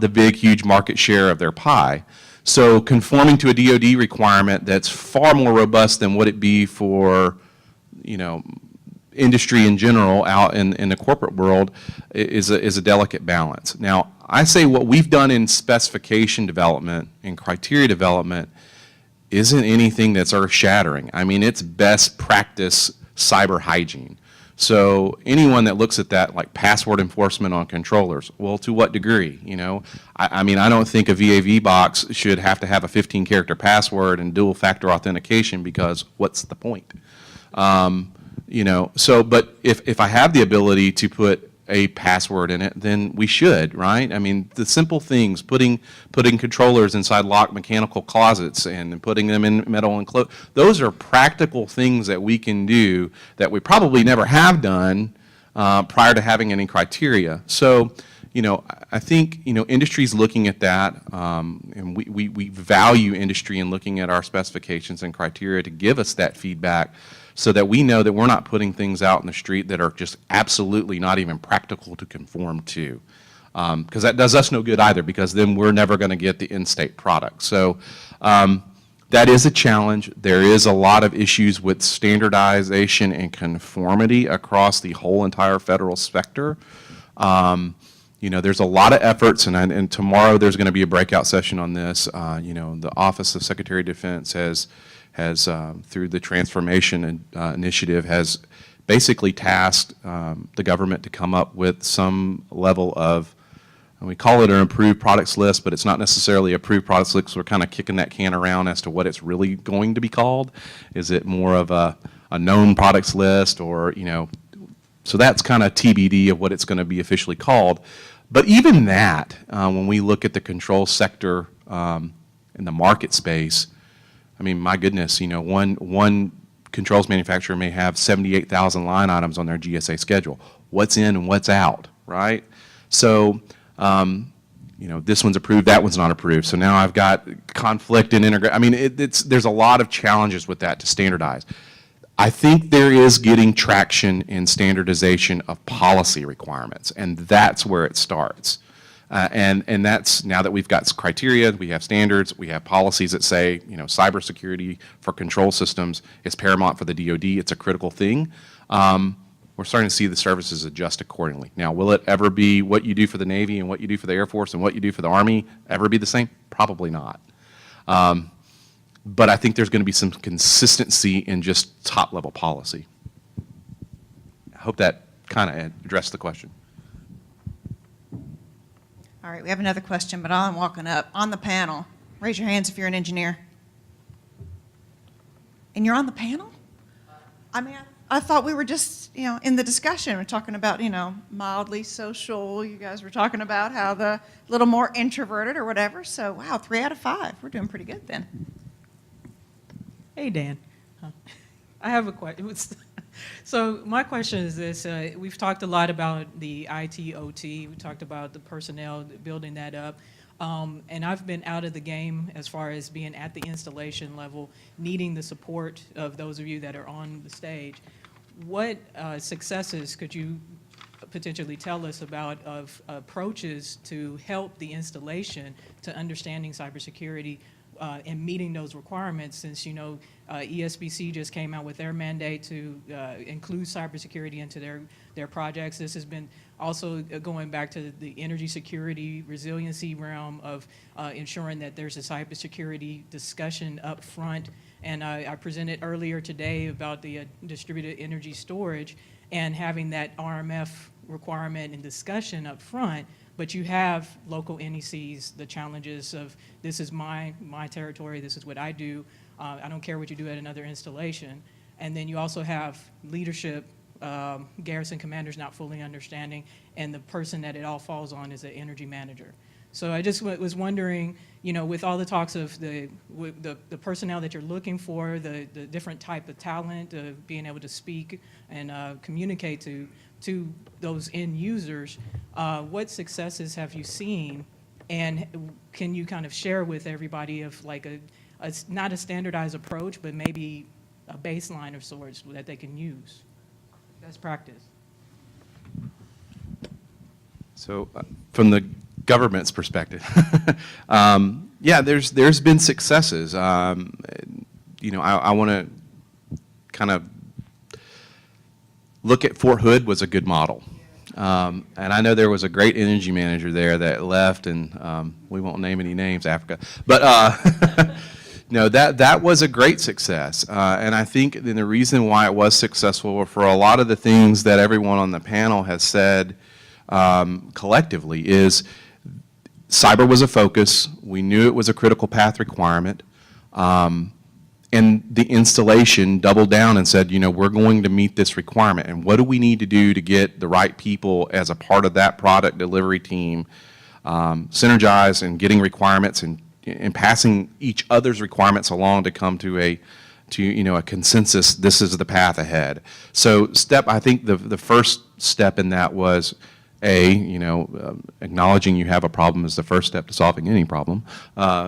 the big, huge market share of their pie. So conforming to a DoD requirement that's far more robust than what it be for, industry in general out in the corporate world is a delicate balance. Now, I say what we've done in specification development and criteria development isn't anything that's earth-shattering. I mean, it's best practice cyber hygiene. So anyone that looks at that, like password enforcement on controllers, well, to what degree? I mean, I don't think a VAV box should have to have a 15-character password and dual factor authentication, because what's the point? But if I have the ability to put a password in it, then we should, right? I mean, the simple things, putting controllers inside locked mechanical closets and putting them in metal enclosed, those are practical things that we can do that we probably never have done prior to having any criteria. So, I think, industry's looking at that, and we value industry in looking at our specifications and criteria to give us that feedback, so that we know that we're not putting things out in the street that are just absolutely not even practical to conform to. Because that does us no good either, because then we're never going to get the in-state product. So that is a challenge. There is a lot of issues with standardization and conformity across the whole entire federal sector. There's a lot of efforts, and tomorrow there's going to be a breakout session on this. The Office of Secretary of Defense has through the Transformation Initiative, has basically tasked the government to come up with some level of, and we call it an approved products list, but it's not necessarily approved products list. We're kind of kicking that can around as to what it's really going to be called. Is it more of a known products list, or, so that's kind of TBD of what it's going to be officially called. But even that, when we look at the control sector in the market space, I mean, my goodness, one controls manufacturer may have 78,000 line items on their GSA schedule. What's in and what's out, right? So, this one's approved, that one's not approved. So now I've got conflict and integrate. I mean, there's a lot of challenges with that to standardize. I think there is getting traction in standardization of policy requirements, and that's where it starts. And that's, now that we've got criteria, we have standards, we have policies that say, cybersecurity for control systems is paramount for the DoD. It's a critical thing. We're starting to see the services adjust accordingly. Now, will it ever be what you do for the Navy and what you do for the Air Force and what you do for the Army ever be the same? Probably not. But I think there's going to be some consistency in just top-level policy. I hope that kind of addressed the question. All right, we have another question, but I'm walking up. On the panel, raise your hands if you're an engineer. And you're on the panel? I mean, I thought we were just, in the discussion, we're talking about, mildly social. You guys were talking about how the little more introverted or whatever. So, wow, 3 out of 5. We're doing pretty good then. Hey, Dan. I have a question. So my question is this. We've talked a lot about the IT, OT. We talked about the personnel, building that up. And I've been out of the game as far as being at the installation level, needing the support of those of you that are on the stage. What successes could you potentially tell us about of approaches to help the installation to understanding cybersecurity and meeting those requirements, since ESBC just came out with their mandate to include cybersecurity into their projects. This has been also going back to the energy security, resiliency realm of ensuring that there's a cybersecurity discussion up front. And I presented earlier today about the distributed energy storage and having that RMF requirement and discussion up front. But you have local NECs, the challenges of this is my territory, this is what I do, I don't care what you do at another installation. And then you also have leadership, garrison commanders not fully understanding, and the person that it all falls on is the energy manager. So I just was wondering, with all the talks of the personnel that you're looking for, the different type of talent, being able to speak and communicate to those end users, what successes have you seen, and can you kind of share with everybody of like not a standardized approach, but maybe a baseline of sorts that they can use? Best practice. So from the government's perspective, yeah, there's been successes. I want to kind of look at Fort Hood was a good model. And I know there was a great energy manager there that left, and we won't name any names, Africa. But no, that was a great success. And I think the reason why it was successful for a lot of the things that everyone on the panel has said collectively is cyber was a focus. We knew it was a critical path requirement. And the installation doubled down and said, we're going to meet this requirement. And what do we need to do to get the right people as a part of that product delivery team synergized and getting requirements and passing each other's requirements along to come to a consensus, this is the path ahead. So I think the first step in that was acknowledging you have a problem is the first step to solving any problem.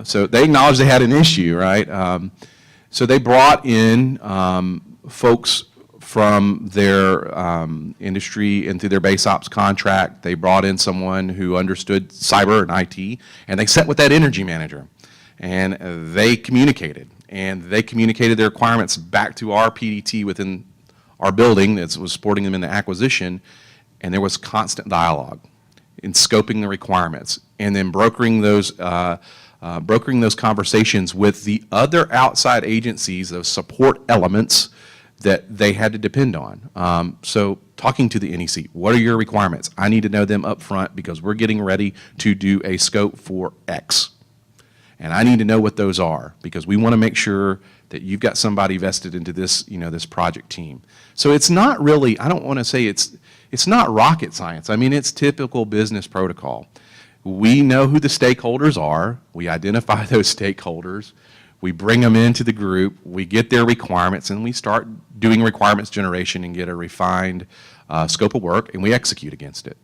So they acknowledged they had an issue, right? So they brought in folks from their industry and through their base ops contract. They brought in someone who understood cyber and IT, and they sat with that energy manager. And they communicated. And they communicated their requirements back to our PDT within our building that was supporting them in the acquisition. And there was constant dialogue in scoping the requirements and then brokering those conversations with the other outside agencies of support elements that they had to depend on. So talking to the NEC, what are your requirements? I need to know them up front because we're getting ready to do a scope for X. And I need to know what those are because we want to make sure that you've got somebody vested into this, this project team. So it's not really, I don't want to say it's not rocket science. I mean, it's typical business protocol. We know who the stakeholders are. We identify those stakeholders. We bring them into the group. We get their requirements, and we start doing requirements generation and get a refined scope of work, and we execute against it.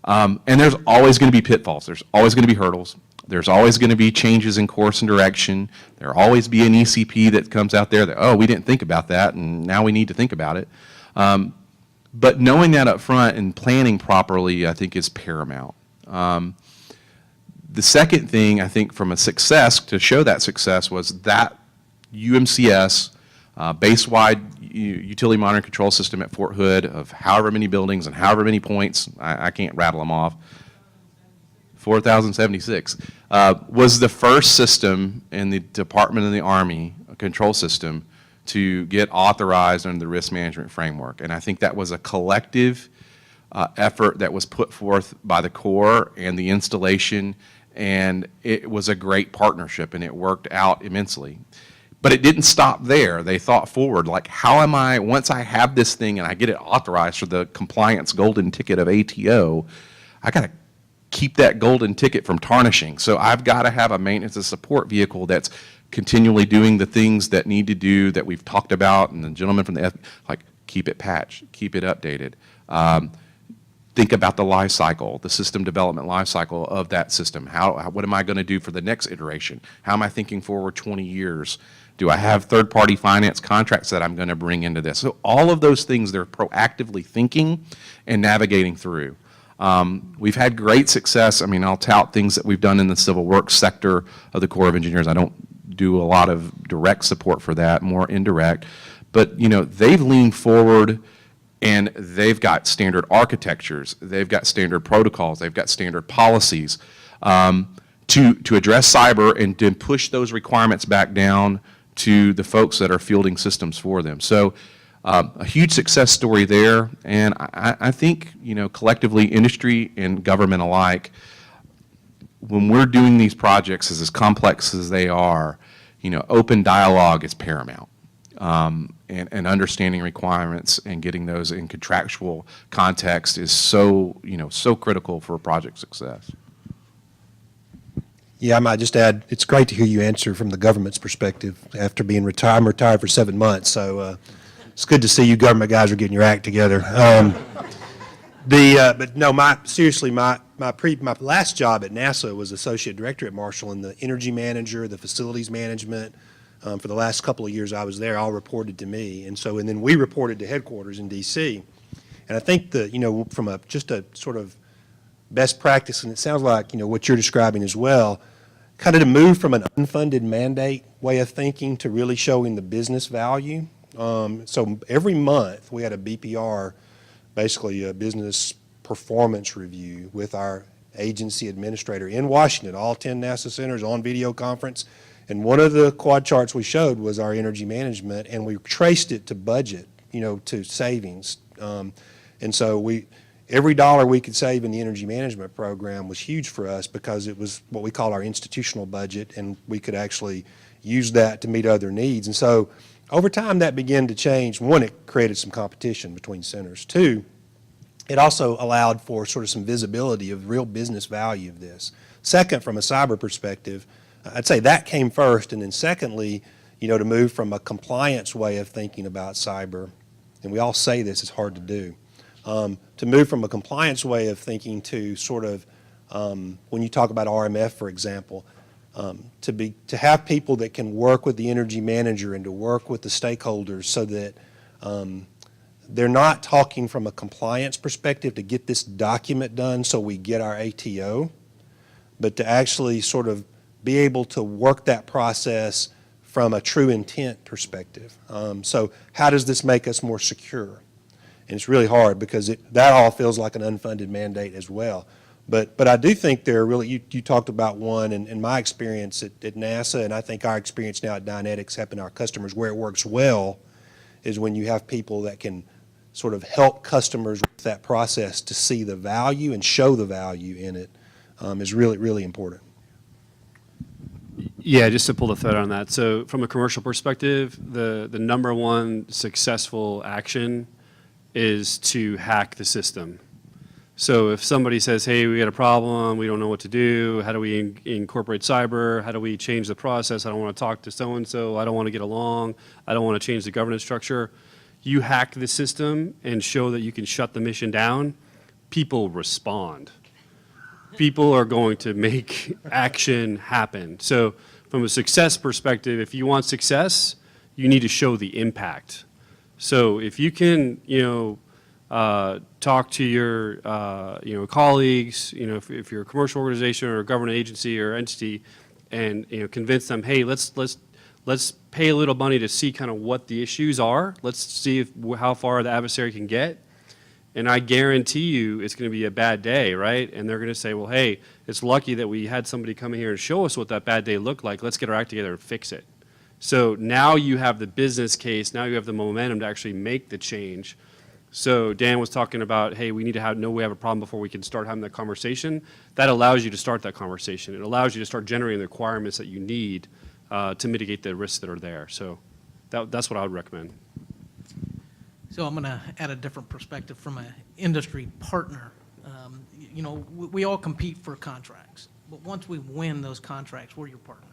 And there's always going to be pitfalls. There's always going to be hurdles. There's always going to be changes in course and direction. There'll always be an ECP that comes out there that, oh, we didn't think about that, and now we need to think about it. But knowing that up front and planning properly, I think, is paramount. The second thing, I think, from a success, to show that success, was that UMCS base-wide utility monitoring control system at Fort Hood of however many buildings and however many points, I can't rattle them off, 4,076, was the first system in the Department of the Army, a control system, to get authorized under the risk management framework. And I think that was a collective effort that was put forth by the Corps and the installation, and it was a great partnership, and it worked out immensely. But it didn't stop there. They thought forward, like, how am I, once I have this thing and I get it authorized for the compliance golden ticket of ATO, I got to keep that golden ticket from tarnishing. So I've got to have a maintenance and support vehicle that's continually doing the things that need to do, that we've talked about, and the gentleman from the, like, keep it patched, keep it updated. Think about the life cycle, the system development life cycle of that system. What am I going to do for the next iteration? How am I thinking forward 20 years? Do I have third-party finance contracts that I'm going to bring into this? So all of those things they're proactively thinking and navigating through. We've had great success. I mean, I'll tout things that we've done in the civil works sector of the Corps of Engineers. I don't do a lot of direct support for that, more indirect. But, you know, they've leaned forward, and they've got standard architectures, they've got standard protocols, they've got standard policies to address cyber and to push those requirements back down to the folks that are fielding systems for them. So a huge success story there, and I think, you know, collectively, industry and government alike, when we're doing these projects as complex as they are, you know, open dialogue is paramount. And understanding requirements and getting those in contractual context is so, you know, so critical for project success. Yeah, I might just add, it's great to hear you answer from the government's perspective after being retired. I'm retired for 7 months, so it's good to see you government guys are getting your act together. But no, seriously, my last job at NASA was associate director at Marshall, and the energy manager, the facilities management. For the last couple of years I was there, all reported to me, and then we reported to headquarters in D.C. And I think that, you know, from just a sort of best practice, and it sounds like, you know, what you're describing as well, kind of to move from an unfunded mandate way of thinking to really showing the business value. So every month we had a BPR, basically a business performance review with our agency administrator in Washington, all 10 NASA centers on video conference. And one of the quad charts we showed was our energy management, and we traced it to budget, you know, to savings. And so every dollar we could save in the energy management program was huge for us because it was what we call our institutional budget, and we could actually use that to meet other needs. And so over time that began to change. One, it created some competition between centers. Two, it also allowed for sort of some visibility of real business value of this. Second, from a cyber perspective, I'd say that came first, and then secondly, you know, to move from a compliance way of thinking about cyber, and we all say this, it's hard to do, to move from a compliance way of thinking to sort of, when you talk about RMF, for example, to have people that can work with the energy manager and to work with the stakeholders so that they're not talking from a compliance perspective to get this document done so we get our ATO, but to actually sort of be able to work that process from a true intent perspective. So how does this make us more secure? And it's really hard because that all feels like an unfunded mandate as well. But I do think there are really, you talked about one, and my experience at NASA, and I think our experience now at Dynetics helping our customers where it works well is when you have people that can sort of help customers with that process to see the value and show the value in it is really, really important. Yeah, just to pull the thread on that. So from a commercial perspective, the number one successful action is to hack the system. So if somebody says, hey, we got a problem, we don't know what to do, how do we incorporate cyber, how do we change the process, I don't want to talk to so-and-so, I don't want to get along, I don't want to change the governance structure, you hack the system and show that you can shut the mission down, people respond. People are going to make action happen. So from a success perspective, if you want success, you need to show the impact. So if you can, you know, talk to your, colleagues, if you're a commercial organization or a government agency or entity, and, convince them, hey, let's pay a little money to see kind of what the issues are. Let's see how far the adversary can get. And I guarantee you it's going to be a bad day, right? And they're going to say, well, hey, it's lucky that we had somebody come in here and show us what that bad day looked like. Let's get our act together and fix it. So now you have the business case. Now you have the momentum to actually make the change. So Dan was talking about, hey, we need to know we have a problem before we can start having that conversation. That allows you to start that conversation. It allows you to start generating the requirements that you need to mitigate the risks that are there. So that's what I would recommend. So I'm going to add a different perspective from an industry partner. We all compete for contracts, but once we win those contracts, we're your partner.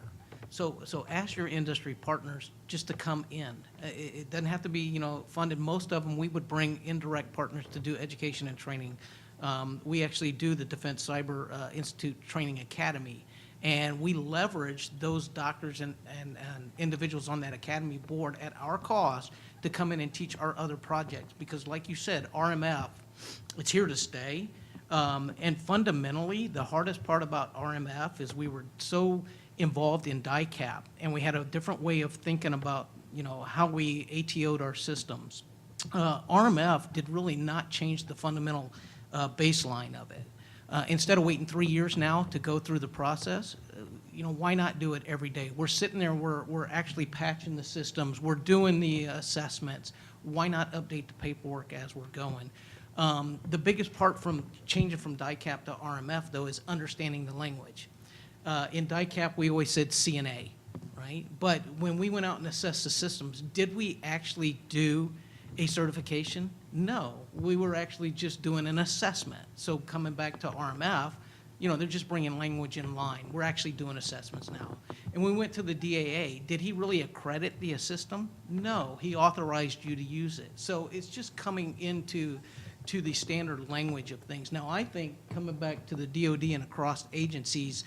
So ask your industry partners just to come in. It doesn't have to be, funded. Most of them, we would bring indirect partners to do education and training. We actually do the Defense Cyber Institute Training Academy, and we leverage those doctors and individuals on that academy board at our cost to come in and teach our other projects. Because like you said, RMF, it's here to stay. And fundamentally, the hardest part about RMF is we were so involved in DICAP, and we had a different way of thinking about, how we ATO'd our systems. RMF did really not change the fundamental baseline of it. Instead of waiting 3 years now to go through the process, why not do it every day? We're sitting there, we're actually patching the systems, we're doing the assessments. Why not update the paperwork as we're going? The biggest part from changing from DICAP to RMF, though, is understanding the language. In DICAP, we always said CNA, right? But when we went out and assessed the systems, did we actually do a certification? No, we were actually just doing an assessment. So coming back to RMF, they're just bringing language in line. We're actually doing assessments now. And we went to the DAA. Did he really accredit the system? No, he authorized you to use it. So it's just coming into the standard language of things. Now, I think coming back to the DoD and across agencies,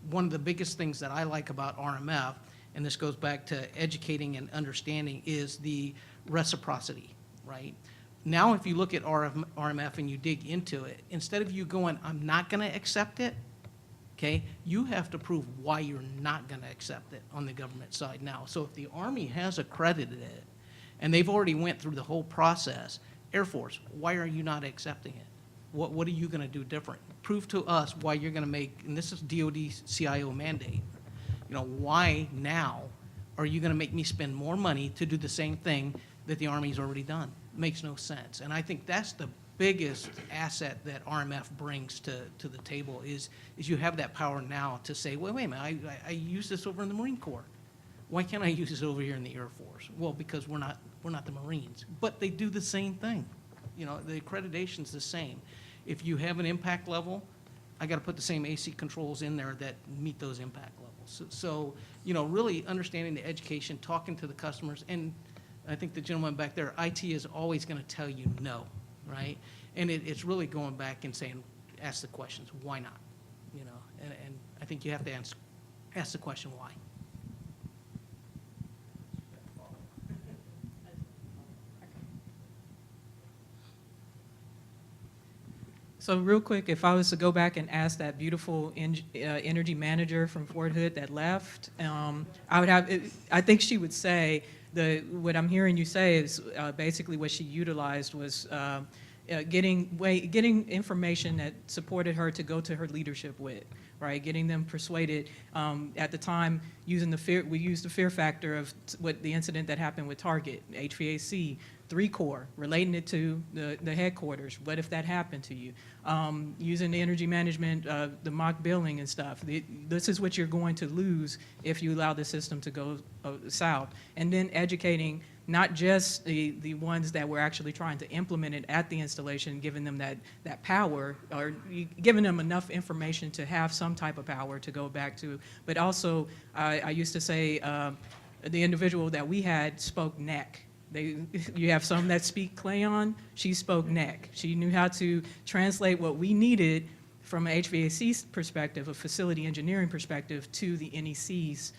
one of the biggest things that I like about RMF, and this goes back to educating and understanding, is the reciprocity, right? Now, if you look at RMF and you dig into it, instead of you going, I'm not going to accept it, okay, you have to prove why you're not going to accept it on the government side now. So if the Army has accredited it, and they've already went through the whole process, Air Force, why are you not accepting it? What are you going to do different? Prove to us why you're going to make, and this is DoD CIO mandate, why now are you going to make me spend more money to do the same thing that the Army's already done? Makes no sense. And I think that's the biggest asset that RMF brings to the table is you have that power now to say, wait a minute, I use this over in the Marine Corps. Why can't I use this over here in the Air Force? Well, because we're not the Marines. But they do the same thing. The accreditation's the same. If you have an impact level, I got to put the same AC controls in there that meet those impact levels. So really understanding the education, talking to the customers, and I think the gentleman back there, IT is always going to tell you no, right? And it's really going back and saying, ask the questions, why not? And I think you have to ask the question why. So real quick, if I was to go back and ask that beautiful energy manager from Fort Hood that left, I think she would say, what I'm hearing you say is basically what she utilized was getting information that supported her to go to her leadership with, right? Getting them persuaded. At the time, we used the fear factor of what the incident that happened with Target, HVAC, 3 Corps, relating it to the headquarters. What if that happened to you? Using the energy management, the mock billing and stuff. This is what you're going to lose if you allow the system to go south. And then educating not just the ones that were actually trying to implement it at the installation, giving them that power, or giving them enough information to have some type of power to go back to, but also I used to say the individual that we had spoke neck. You have some that speak Clayon, she spoke neck. She knew how to translate what we needed from an HVAC perspective, a facility engineering perspective, to the NEC's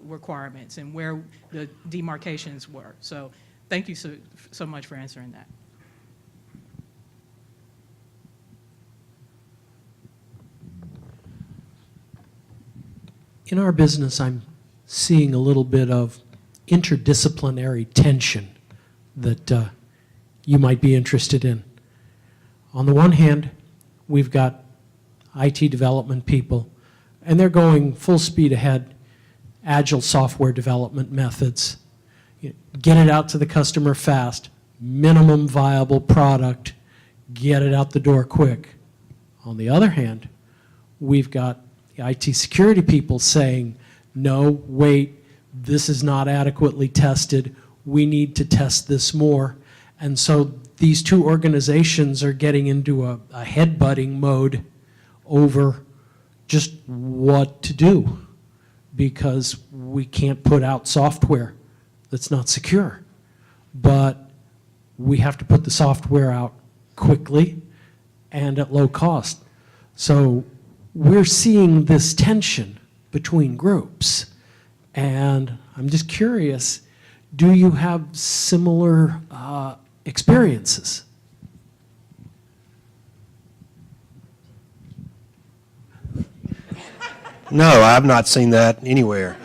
requirements and where the demarcations were. So thank you so much for answering that. in our business, I'm seeing a little bit of interdisciplinary tension that you might be interested in. On the one hand, we've got IT development people, and they're going full speed ahead, agile software development methods. Get it out to the customer fast, minimum viable product, get it out the door quick. On the other hand, we've got the IT security people saying, no, wait, this is not adequately tested, we need to test this more. And so these two organizations are getting into a headbutting mode over just what to do, because we can't put out software that's not secure. But we have to put the software out quickly and at low cost. So we're seeing this tension between groups. And I'm just curious, do you have similar experiences? No, I've not seen that anywhere.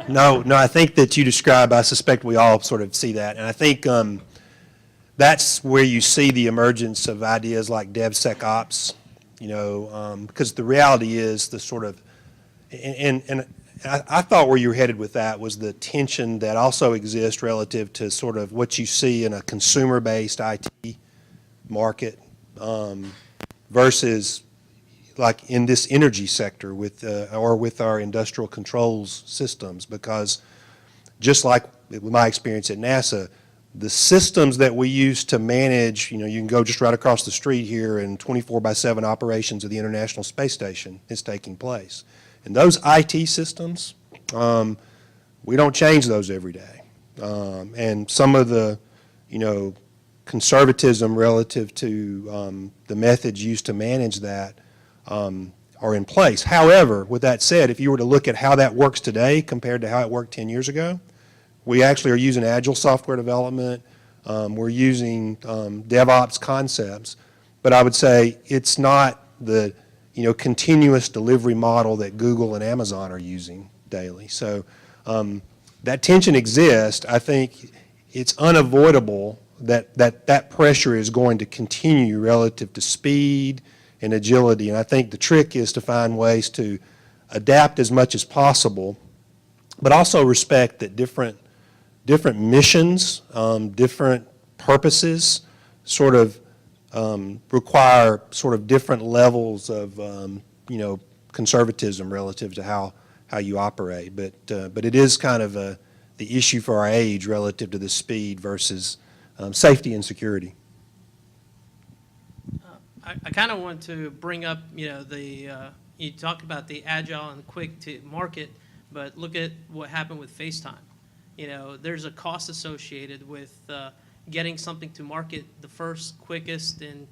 No, I think that you describe, I suspect we all sort of see that. And I think that's where you see the emergence of ideas like DevSecOps, because the reality is the sort of, and I thought where you were headed with that was the tension that also exists relative to sort of what you see in a consumer-based IT market versus like in this energy sector with or with our industrial controls systems, because just like with my experience at NASA, the systems that we use to manage, you can go just right across the street here and 24/7 operations of the International Space Station is taking place. And those IT systems, we don't change those every day. And some of the, conservatism relative to the methods used to manage that are in place. However, with that said, if you were to look at how that works today compared to how it worked 10 years ago, we actually are using agile software development. We're using DevOps concepts. But I would say it's not the continuous delivery model that Google and Amazon are using daily. So that tension exists. I think it's unavoidable that pressure is going to continue relative to speed and agility. And I think the trick is to find ways to adapt as much as possible, but also respect that different missions, different purposes sort of require sort of different levels of, conservatism relative to how you operate. But it is kind of the issue for our age relative to the speed versus safety and security. I kind of want to bring up, you talk about the agile and quick to market, but look at what happened with FaceTime. There's a cost associated with getting something to market the first, quickest, and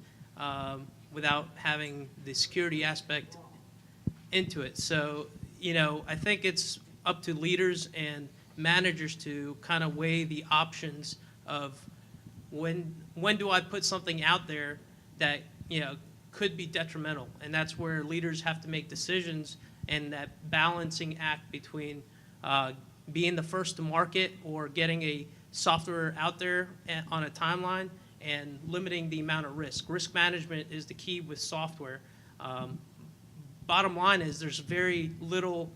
without having the security aspect into it. So, I think it's up to leaders and managers to kind of weigh the options of when do I put something out there that could be detrimental, and that's where leaders have to make decisions, and that balancing act between being the first to market or getting a software out there on a timeline and limiting the amount of risk. Risk management is the key with software. Bottom line is there's very little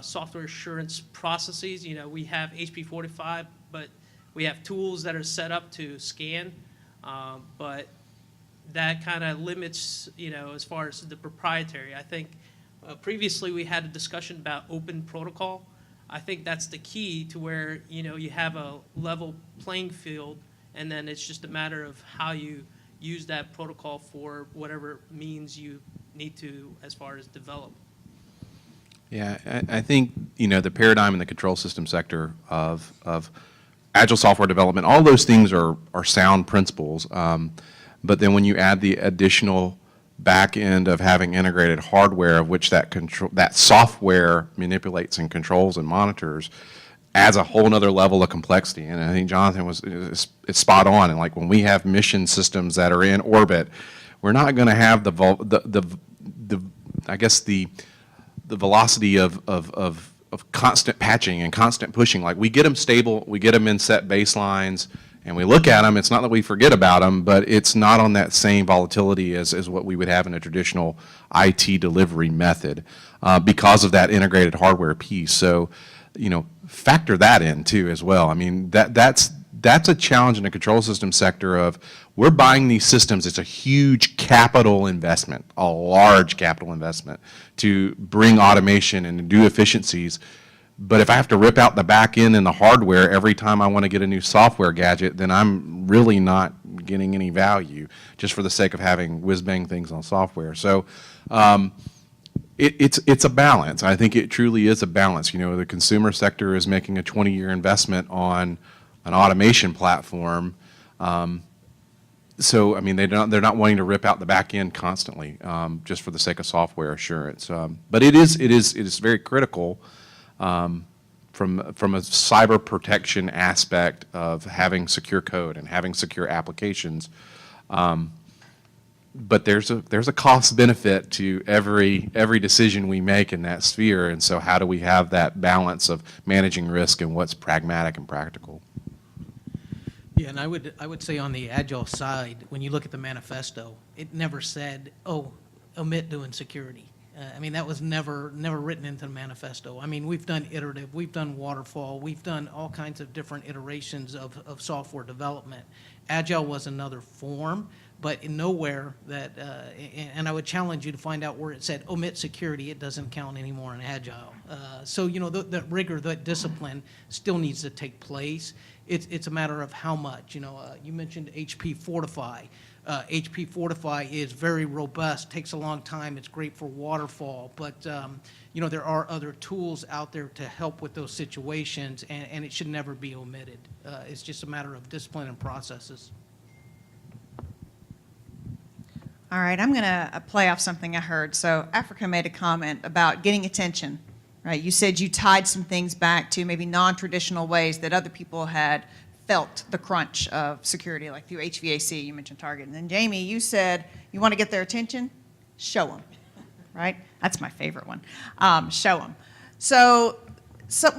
software assurance processes. We have HP 45, but we have tools that are set up to scan, but that kind of limits, as far as the proprietary. I think previously we had a discussion about open protocol. I think that's the key to where, you have a level playing field, and then it's just a matter of how you use that protocol for whatever means you need to as far as develop. Yeah, I think, the paradigm in the control system sector of agile software development, all those things are sound principles. But then when you add the additional back end of having integrated hardware of which that software manipulates and controls and monitors, adds a whole nother level of complexity. And I think Jonathan is spot on. And like when we have mission systems that are in orbit, we're not going to have the the velocity of constant patching and constant pushing. Like, we get them stable, we get them in set baselines, and we look at them. It's not that we forget about them, but it's not on that same volatility as what we would have in a traditional IT delivery method because of that integrated hardware piece. So, factor that in too as well. I mean, that's a challenge in the control system sector of, we're buying these systems. It's a huge capital investment, a large capital investment to bring automation and to do efficiencies. But if I have to rip out the back end and the hardware every time I want to get a new software gadget, then I'm really not getting any value just for the sake of having whiz-bang things on software. So it's a balance. I think it truly is a balance. The consumer sector is making a 20-year investment on an automation platform. So, I mean, they're not wanting to rip out the back end constantly just for the sake of software assurance. But it is very critical from a cyber protection aspect of having secure code and having secure applications. But there's a cost benefit to every decision we make in that sphere, and so how do we have that balance of managing risk and what's pragmatic and practical? Yeah, and I would say on the Agile side, when you look at the manifesto, it never said, oh, omit doing security. I mean, that was never written into the manifesto. I mean, we've done iterative, we've done waterfall, we've done all kinds of different iterations of software development. Agile was another form, but in nowhere that, and I would challenge you to find out where it said omit security. It doesn't count anymore in Agile. So, the rigor, that discipline still needs to take place. It's a matter of how much. You mentioned HP Fortify. HP Fortify is very robust, takes a long time, it's great for waterfall, but there are other tools out there to help with those situations, and it should never be omitted. It's just a matter of discipline and processes. All right, I'm going to play off something I heard. So Africa made a comment about getting attention, right? You said you tied some things back to maybe non-traditional ways that other people had felt the crunch of security, like through HVAC, you mentioned Target. And then Jamie, you said you want to get their attention? Show them, right? That's my favorite one. Show them. So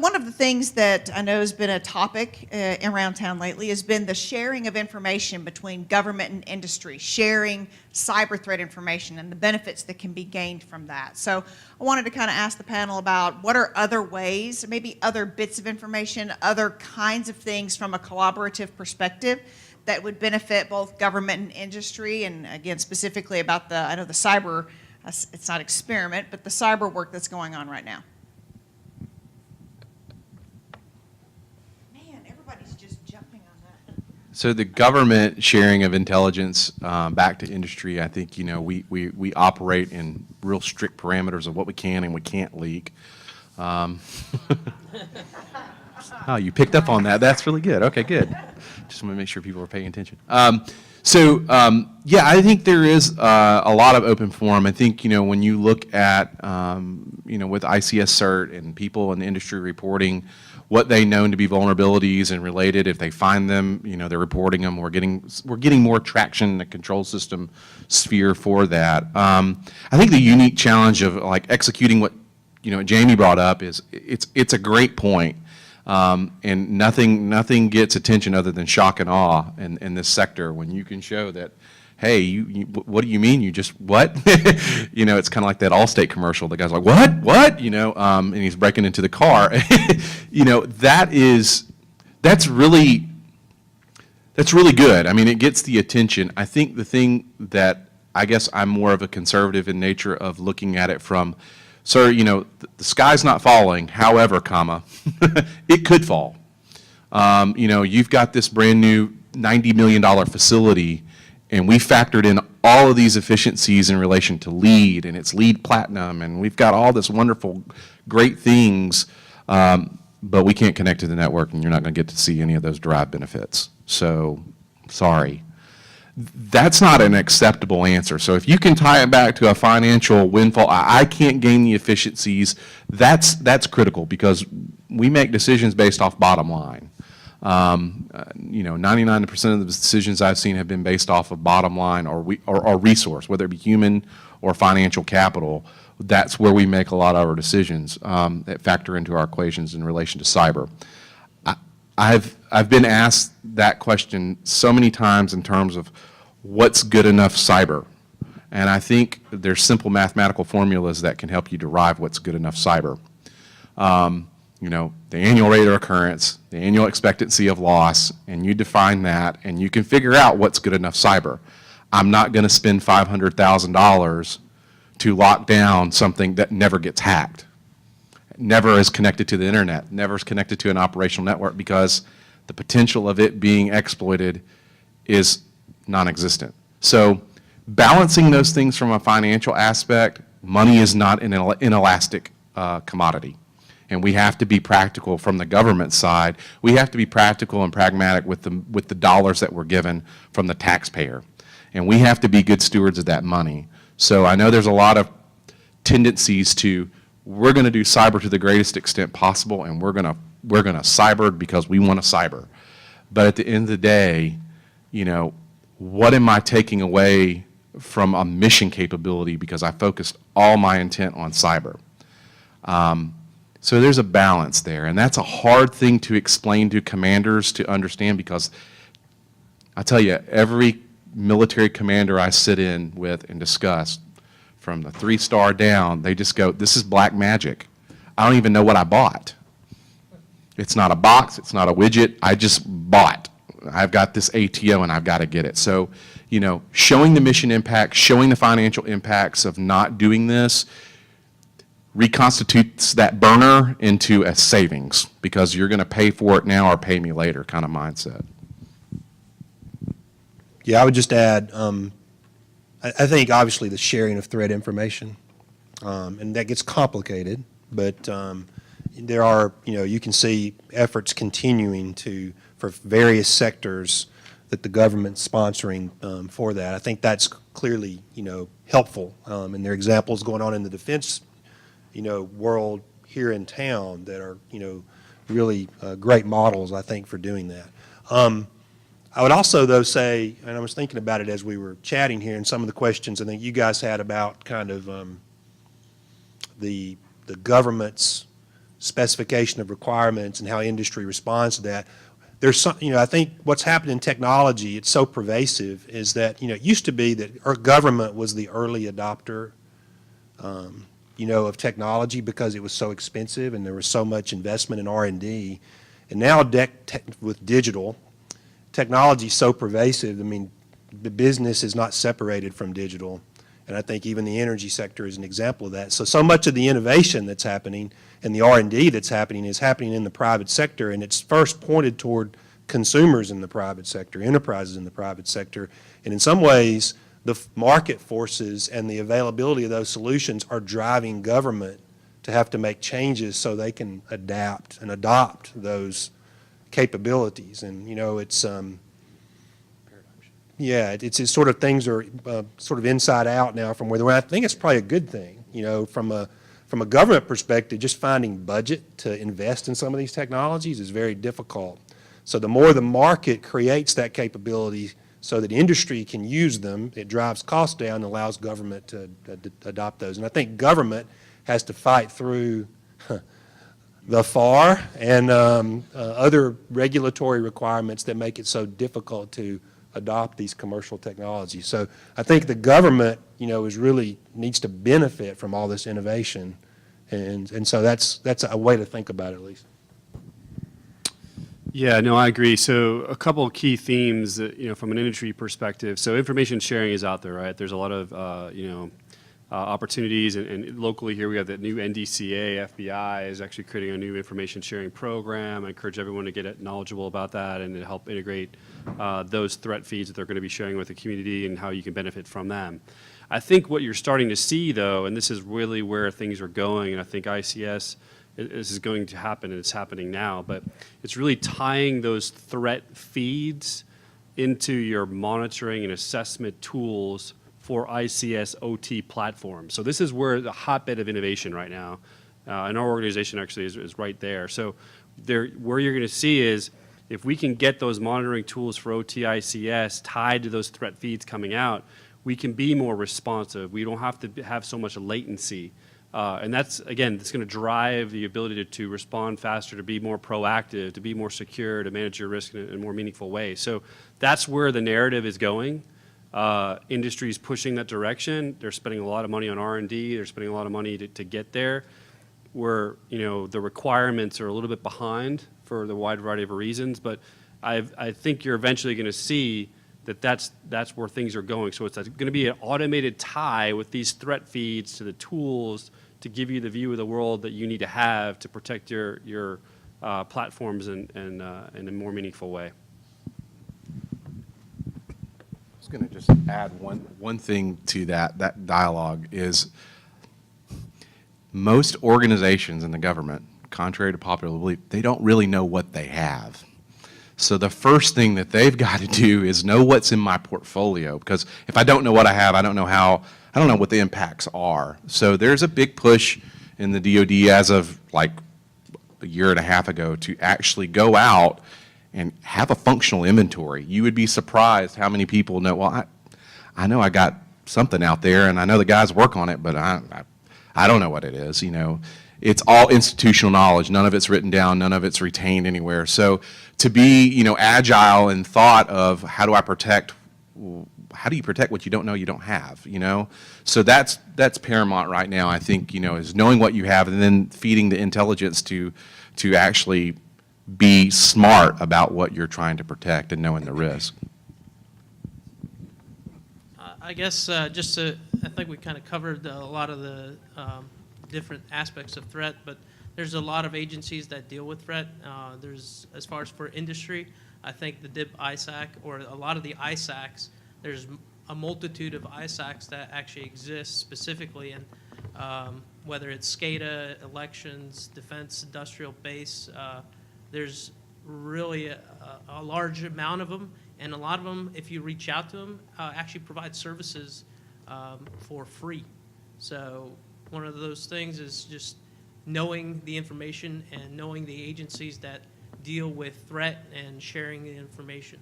one of the things that I know has been a topic around town lately has been the sharing of information between government and industry, sharing cyber threat information and the benefits that can be gained from that. So I wanted to kind of ask the panel about what are other ways, maybe other bits of information, other kinds of things from a collaborative perspective that would benefit both government and industry, and again, specifically about I know the cyber, it's not experiment, but the cyber work that's going on right now. So the government sharing of intelligence back to industry, I think, we operate in real strict parameters of what we can and we can't leak. Oh, you picked up on that. That's really good. Okay, good. Just want to make sure people are paying attention. Yeah, I think there is a lot of open forum. I think, when you look at, with ICS CERT and people in the industry reporting what they know to be vulnerabilities and related, if they find them, they're reporting them. We're getting more traction in the control system sphere for that. I think the unique challenge of executing what Jamie brought up is it's a great point, and nothing gets attention other than shock and awe in this sector when you can show that. Hey, what do you mean? You just what? It's kind of like that Allstate commercial. The guy's like, what? And he's breaking into the car. That's really good. I mean, it gets the attention. I think the thing that I guess I'm more of a conservative in nature of looking at it from, sir, the sky's not falling. However, comma, it could fall. You've got this brand new $90 million facility. And we factored in all of these efficiencies in relation to LEED, and it's LEED Platinum, and we've got all this wonderful, great things, but we can't connect to the network, and you're not going to get to see any of those drive benefits. So, sorry. That's not an acceptable answer. So if you can tie it back to a financial windfall, I can't gain the efficiencies, that's critical, because we make decisions based off bottom line. 99% of the decisions I've seen have been based off of bottom line or resource, whether it be human or financial capital. that's where we make a lot of our decisions that factor into our equations in relation to cyber. I've been asked that question so many times in terms of what's good enough cyber. And I think there's simple mathematical formulas that can help you derive what's good enough cyber. You know, the annual rate of occurrence, the annual expectancy of loss, and you define that, and you can figure out what's good enough cyber. I'm not going to spend $500,000 to lock down something that never gets hacked, never is connected to the internet, never is connected to an operational network, because the potential of it being exploited is non-existent. So balancing those things from a financial aspect, money is not an inelastic commodity. And we have to be practical from the government side. We have to be practical and pragmatic with the dollars that we're given from the taxpayer. And we have to be good stewards of that money. So I know there's a lot of tendencies to, we're going to do cyber to the greatest extent possible, and we're going to cyber because we want to cyber. But at the end of the day, you know, what am I taking away from a mission capability because I focused all my intent on cyber? So there's a balance there, and that's a hard thing to explain to commanders to understand, because I tell you, every military commander I sit in with and discuss, from the 3-star down, they just go, this is black magic. I don't even know what I bought. It's not a box, it's not a widget, I just bought. I've got this ATO and I've got to get it. So, you know, showing the mission impact, showing the financial impacts of not doing this reconstitutes that burner into a savings, because you're going to pay for it now or pay me later kind of mindset. Yeah, I would just add, I think obviously the sharing of threat information, and that gets complicated, but there are, you know, you can see efforts continuing for various sectors that the government's sponsoring for that. I think that's clearly, you know, helpful, and there are examples going on in the defense, you know, world here in town that are, you know, really great models, I think, for doing that. I would also, though, say, and I was thinking about it as we were chatting here, and some of the questions I think you guys had about kind of the government's specification of requirements and how industry responds to that. There's some, you know, I think what's happened in technology, it's so pervasive, is that, you know, it used to be that our government was the early adopter, you know, of technology, because it was so expensive and there was so much investment in R&D. And now with digital, technology is so pervasive, I mean, the business is not separated from digital. And I think even the energy sector is an example of that. So much of the innovation that's happening and the R&D that's happening is happening in the private sector, and it's first pointed toward consumers in the private sector, enterprises in the private sector. And in some ways, the market forces and the availability of those solutions are driving government to have to make changes so they can adapt and adopt those capabilities. And, you know, it's, yeah, it's sort of things are sort of inside out now from where they were. I think it's probably a good thing, you know, from a government perspective. Just finding budget to invest in some of these technologies is very difficult. So the more the market creates that capability so that industry can use them, it drives costs down and allows government to adopt those. And I think government has to fight through the FAR and other regulatory requirements that make it so difficult to adopt these commercial technologies. So I think the government, you know, needs to benefit from all this innovation, and so that's a way to think about it, at least. Yeah, no, I agree. So a couple of key themes that, you know, from an industry perspective. So information sharing is out there, right? There's a lot of, you know, opportunities, and locally here we have that new NDCA. FBI is actually creating a new information sharing program. I encourage everyone to get knowledgeable about that and to help integrate those threat feeds that they're going to be sharing with the community and how you can benefit from them. I think what you're starting to see, though, and this is really where things are going, and I think ICS this is going to happen, and it's happening now, but it's really tying those threat feeds into your monitoring and assessment tools for ICS OT platforms. So this is where the hotbed of innovation right now, and our organization actually is right there. So where you're going to see is if we can get those monitoring tools for OT ICS tied to those threat feeds coming out, we can be more responsive. We don't have to have so much latency And that's, again, it's going to drive the ability to respond faster, to be more proactive, to be more secure, to manage your risk in a more meaningful way. So that's where the narrative is going. Industry is pushing that direction. They're spending a lot of money on R&D. They're spending a lot of money to get there. Where, the requirements are a little bit behind for the wide variety of reasons, but I think you're eventually going to see that's where things are going. So it's going to be an automated tie with these threat feeds to the tools to give you the view of the world that you need to have to protect your platforms in a more meaningful way. I was going to just add one thing to that dialogue is most organizations in the government, contrary to popular belief, they don't really know what they have. So the first thing that they've got to do is know what's in my portfolio, because if I don't know what I have, I don't know what the impacts are. So there's a big push in the DoD as of like a year and a half ago to actually go out and have a functional inventory. You would be surprised how many people know, well, I know I got something out there and I know the guys work on it, but I don't know what it is, It's all institutional knowledge. None of it's written down. None of it's retained anywhere. So to be, agile in thought of how do you protect what you don't know you don't have, So that's paramount right now, I think, is knowing what you have and then feeding the intelligence to actually be smart about what you're trying to protect and knowing the risk. I guess I think we kind of covered a lot of the different aspects of threat, but there's a lot of agencies that deal with threat. As far as for industry, I think the DIP ISAC or a lot of the ISACs, there's a multitude of ISACs that actually exist specifically, and whether it's SCADA, elections, defense, industrial base, there's really a large amount of them. And a lot of them, if you reach out to them, actually provide services for free. So one of those things is just knowing the information and knowing the agencies that deal with threat and sharing the information.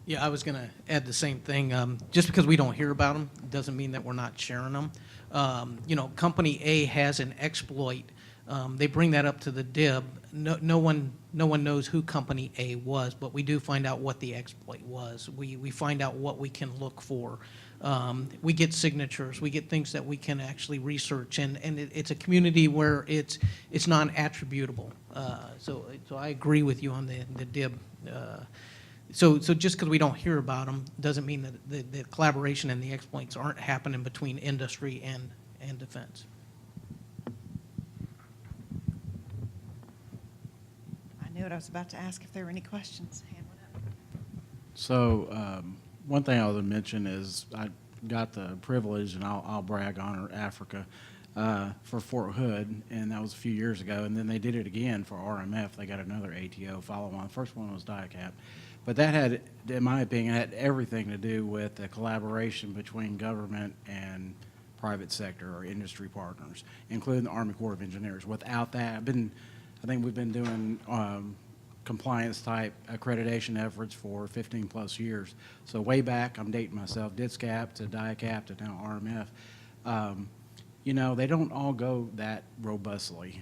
Yeah, I was going to add the same thing. Just because we don't hear about them doesn't mean that we're not sharing them. Company A has an exploit. They bring that up to the DIB. No one knows who Company A was, but we do find out what the exploit was. We find out what we can look for. We get signatures. We get things that we can actually research, and it's a community where it's non-attributable. So I agree with you on the DIB. So just because we don't hear about them doesn't mean that the collaboration and the exploits aren't happening between industry and defense. I knew what I was about to ask if there were any questions. Hand one up. So one thing I would mention is I got the privilege, and I'll brag on Africa, for Fort Hood, and that was a few years ago. And then they did it again for RMF. They got another ATO follow-on. First one was DIACAP. But that had, in my opinion, had everything to do with the collaboration between government and private sector or industry partners, including the Army Corps of Engineers. Without that, I think we've been doing compliance-type accreditation efforts for 15-plus years. So way back, I'm dating myself, DISCAP to DIACAP to now RMF. They don't all go that robustly.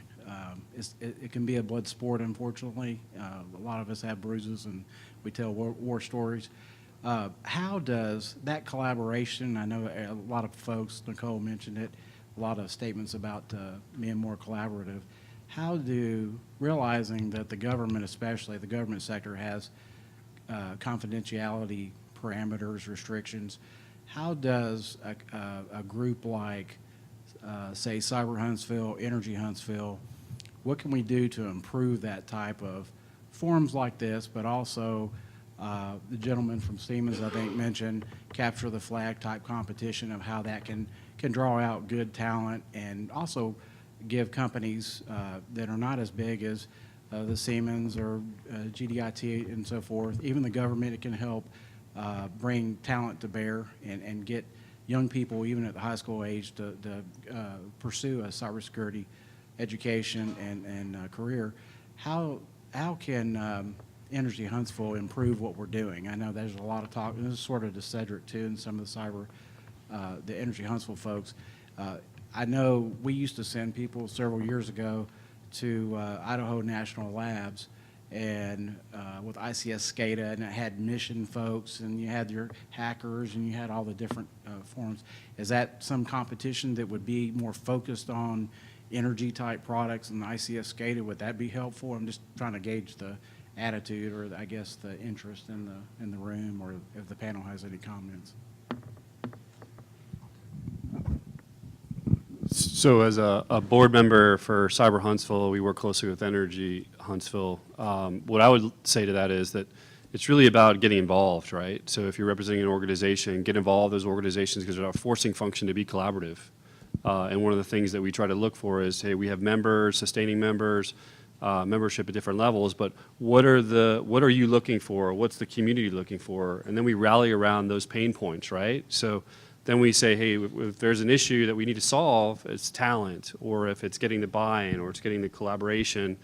It can be a blood sport, unfortunately. A lot of us have bruises, and we tell war stories. How does that collaboration, I know a lot of folks, Nicole mentioned it, a lot of statements about being more collaborative. How do, realizing that the government, especially the government sector, has confidentiality parameters, restrictions, how does a group like, say, Cyber Huntsville, Energy Huntsville, what can we do to improve that type of forums like this, but also the gentleman from Siemens, I think, mentioned capture the flag type competition of how that can draw out good talent and also give companies that are not as big as the Siemens or GDIT and so forth, even the government, it can help bring talent to bear and get young people, even at the high school age, to pursue a cybersecurity education and career. How can Energy Huntsville improve what we're doing? I know there's a lot of talk, and this is sort of to Cedric too, and some of the Energy Huntsville folks. I know we used to send people several years ago to Idaho National Labs and with ICSSCADA, and it had mission folks, and you had your hackers, and you had all the different forms. Is that some competition that would be more focused on energy-type products and ICSSCADA? Would that be helpful? I'm just trying to gauge the attitude, or I guess the interest in the room, or if the panel has any comments. So as a board member for Cyber Huntsville, we work closely with Energy Huntsville. What I would say to that is that it's really about getting involved, right? So if you're representing an organization, get involved with those organizations because they're a forcing function to be collaborative. And one of the things that we try to look for is, hey, we have members, sustaining members, membership at different levels, but what are you looking for? What's the community looking for? And then we rally around those pain points, right? So then we say, hey, if there's an issue that we need to solve, it's talent, or if it's getting the buy-in, or it's getting the collaboration,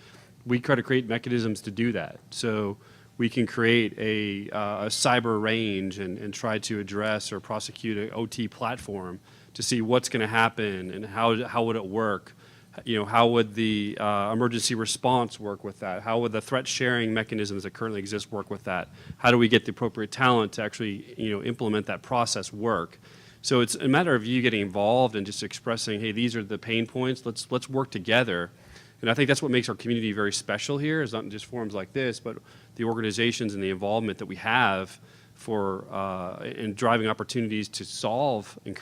we try to create mechanisms to do that. So we can create a cyber range and try to address or prosecute an OT platform to see what's going to happen and how would it work. You know, how would the emergency response work with that? How would the threat sharing mechanisms that currently exist work with that? How do we get the appropriate talent to actually, implement that process work? So it's a matter of you getting involved and just expressing, hey, these are the pain points. Let's work together. And I think that's what makes our community very special here, is not just forums like this, but the organizations and the involvement that we have for in driving opportunities to solve and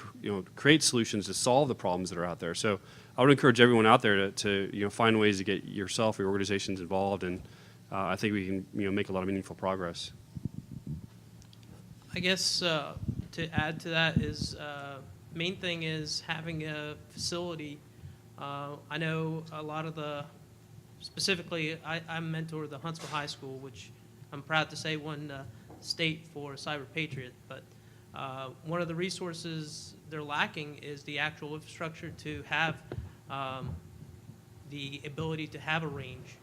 create solutions to solve the problems that are out there. So I would encourage everyone out there to find ways to get yourself or your organizations involved, and I think we can make a lot of meaningful progress. I guess to add to that is main thing is having a facility. I know a lot of specifically I mentor the Huntsville High School, which I'm proud to say won state for CyberPatriot, but one of the resources they're lacking is the actual infrastructure to have the ability to have a range.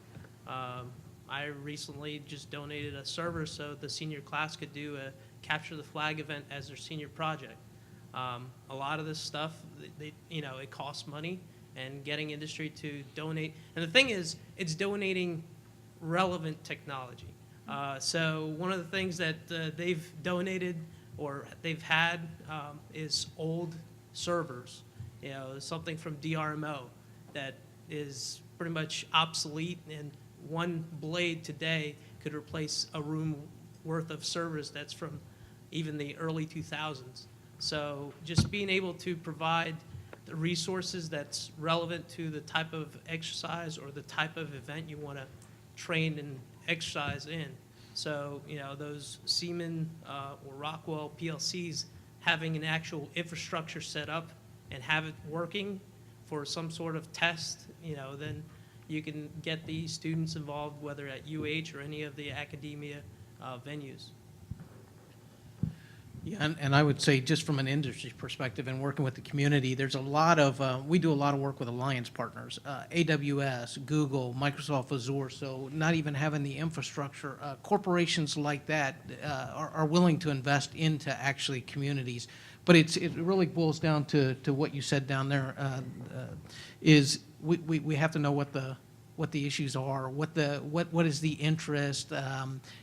I recently just donated a server so the senior class could do a capture the flag event as their senior project. A lot of this stuff, it costs money, and getting industry to donate. And the thing is, it's donating relevant technology. So one of the things that they've donated or they've had is old servers, something from DRMO that is pretty much obsolete, and one blade today could replace a room worth of servers that's from even the early 2000s. So just being able to provide the resources that's relevant to the type of exercise or the type of event you want to train and exercise in. So, those Siemens or Rockwell PLCs having an actual infrastructure set up and have it working for some sort of test, then you can get the students involved, whether at UH or any of the academia venues. Yeah, and I would say just from an industry perspective and working with the community, there's a lot of, we do a lot of work with alliance partners, AWS, Google, Microsoft Azure, so not even having the infrastructure, corporations like that are willing to invest into actually communities. But it really boils down to what you said down there, is we have to know what the issues are, what is the interest.